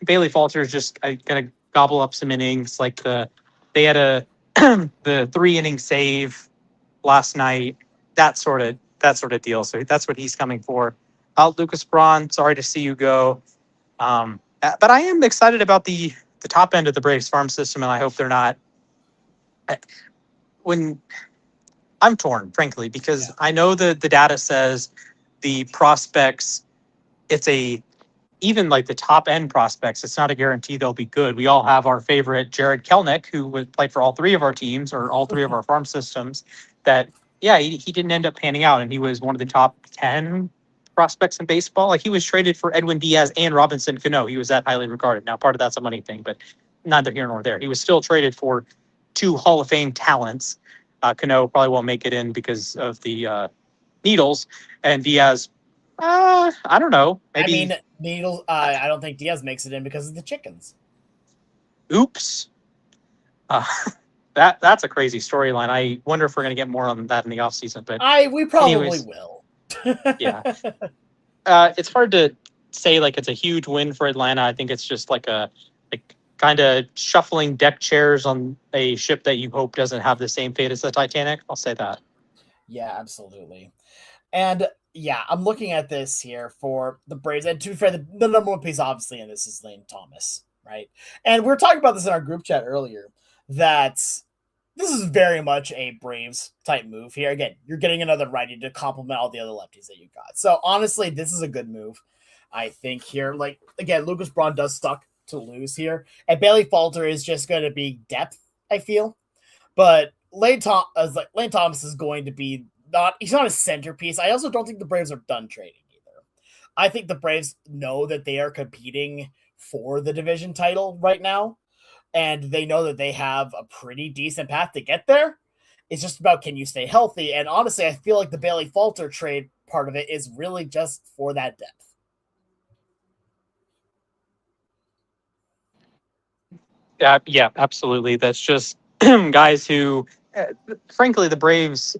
Bailey Falter is just going to gobble up some innings. They had the 3-inning save last night. That sort of deal. So that's what he's coming for. Lucas Braun, sorry to see you go. But I am excited about the top end of the Braves farm system, and I hope they're not. When I'm torn, frankly, because I know the data says the prospects, even the top end prospects, it's not a guarantee they'll be good. We all have our favorite Jared Kelnick, who would play for all three of our teams or all three of our farm systems. He didn't end up panning out, and he was one of the top 10 prospects in baseball. He was traded for Edwin Diaz and Robinson Cano. He was that highly regarded. Now, part of that's a money thing, but neither here nor there. He was still traded for two Hall of Fame talents. Cano probably won't make it in because of the needles, and Diaz, I don't know. Maybe needles. I don't think Diaz makes it in because of the chickens. Oops. That's a crazy storyline. I wonder if we're going to get more on that in the offseason. But we probably will. Yeah. It's hard to say it's a huge win for Atlanta. I think it's just kind of shuffling deck chairs on a ship that you hope doesn't have the same fate as the Titanic. I'll say that. Yeah, absolutely. And yeah, I'm looking at this here for the Braves. And to be fair, the number one piece obviously in this is Lane Thomas, right? And we were talking about this in our group chat earlier, that this is very much a Braves type move here. Again, you're getting another righty to complement all the other lefties that you got. So honestly, this is a good move, I think, here. Again, Lucas Braun does suck to lose here. And Bailey Falter is just going to be depth, I feel. But Lane Thomas is going to be he's not a centerpiece. I also don't think the Braves are done trading either. I think the Braves know that they are competing for the division title right now. And they know that they have a pretty decent path to get there. It's just about, can you stay healthy? And honestly, I feel like the Bailey Falter trade part of it is really just for that depth. Yeah, absolutely. That's just guys who, frankly, the Braves,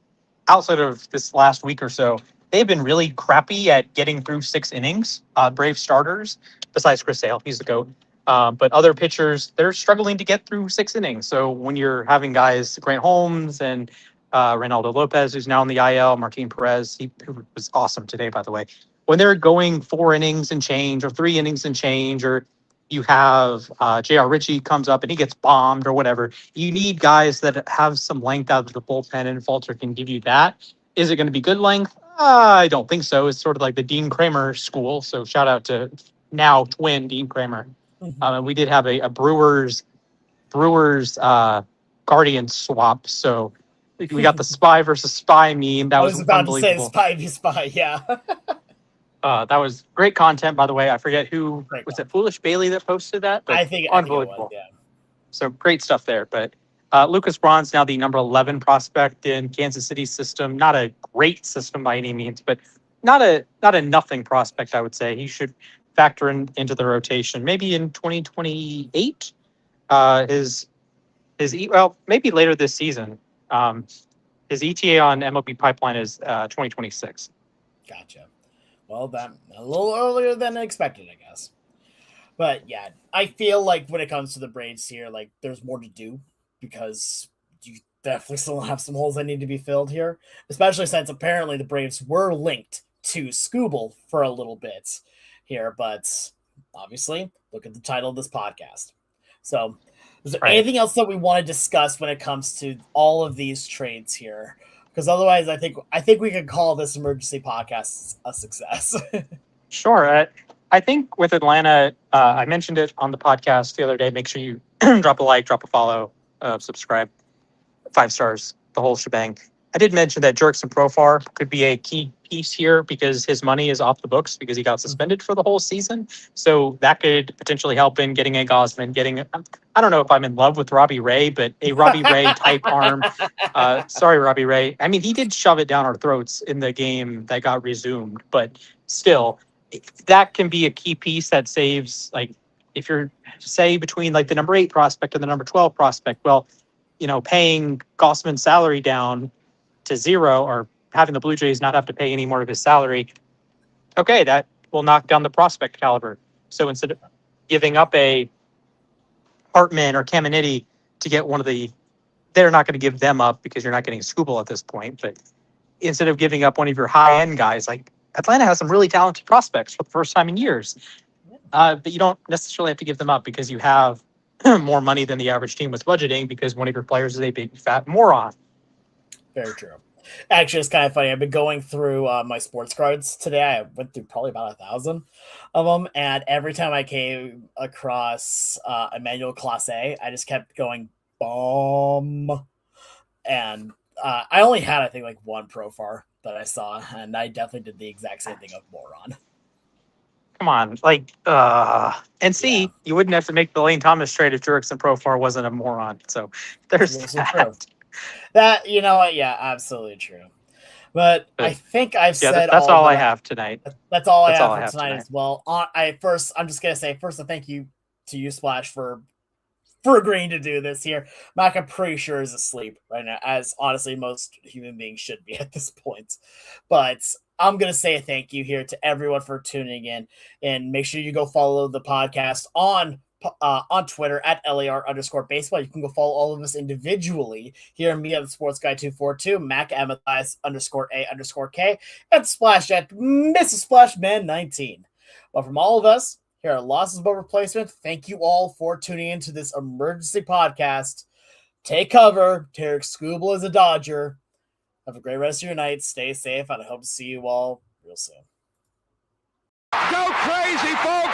outside of this last week or so, they've been really crappy at getting through 6 innings. Brave starters, besides Chris Sale, he's the GOAT. But other pitchers, they're struggling to get through 6 innings. So when you're having guys, Grant Holmes and Reynaldo Lopez, who's now in the IL, Martin Perez, who was awesome today, by the way. When they're going 4 innings and change or 3 innings and change, or you have J.R. Ritchie comes up and he gets bombed or whatever, you need guys that have some length out of the bullpen, and Falter can give you that. Is it going to be good length? I don't think so. It's sort of like the Dean Kramer school. So shout out to now twin Dean Kramer. We did have a Brewers Guardians swap, so We got the spy versus spy meme. That I was was about to say unbelievable. spy v spy. Yeah. That was great content, by the way. I forget who Great was it. Foolish Bailey that posted that. But I think it unbelievable. was. Yeah. So great stuff there. But Lucas Braun's now the number 11 prospect in Kansas City's system. Not a great system by any means, but not a nothing prospect. I would say he should factor into the rotation. Maybe in 2028. Well, maybe later this season. His ETA on MLB Pipeline is 2026. Gotcha. Well, that a little earlier than expected, I guess. But yeah, I feel like when it comes to the Braves here, like there's more to do because you definitely still have some holes that need to be filled here, especially since apparently the Braves were linked to Skubal for a little bit here. But obviously, look at the title of this podcast. So, is there anything else that we want to discuss when it comes to all of these trades here? Because otherwise, I think we could call this emergency podcast a success. Sure. I think with Atlanta, I mentioned it on the podcast the other day. Make sure you drop a like, drop a follow, subscribe, 5 stars, the whole shebang. I did mention that Jurickson Profar could be a key piece here because his money is off the books because he got suspended for the whole season. So that could potentially help in getting a Gausman, I don't know if I'm in love with Robbie Ray, but a Robbie Ray type arm. Sorry, Robbie Ray. I mean, he did shove it down our throats in the game that got resumed, but still, that can be a key piece that saves, like, if you're, say, between like the number 8 prospect and the number 12 prospect, well, paying Gausman's salary down to 0 or having the Blue Jays not have to pay any more of his salary, okay, that will knock down the prospect caliber. So instead of giving up a Hartman or Caminiti to get one of they're not going to give them up because you're not getting Skubal at this point. But instead of giving up one of your high-end guys, like Atlanta has some really talented prospects for the first time in years. But you don't necessarily have to give them up because you have more money than the average team was budgeting because one of your players is a big fat moron. Very true. Actually, it's kind of funny. I've been going through my sports cards today. I went through probably about 1,000 of them, and every time I came across Emmanuel Clase, I just kept going bomb. And I only had, I think, like one Profar that I saw, and I definitely did the exact same thing of moron. Come on, you wouldn't have to make the Lane Thomas trade if Jurickson Profar wasn't a moron. So there's that. That, yeah, absolutely true. But I think I've said that's all I have tonight. That's all I have for tonight as well. I'm just gonna say first a thank you to you, Splash, for agreeing to do this here. Mac, I'm pretty sure, is asleep right now, as honestly most human beings should be at this point. But I'm going to say a thank you here to everyone for tuning in, and make sure you go follow the podcast on Twitter at LAR_baseball. You can go follow all of us individually here, me at the Sports Guy 242, Mac Amethyst_A_K, and Splash at Mrs. Splashman 19. Well, from all of us here at Losses Above Replacement, thank you all for tuning into this emergency podcast. Take cover. Tarik Skubal is a Dodger. Have a great rest of your night. Stay safe, and I hope to see you all real soon. Go crazy, folks!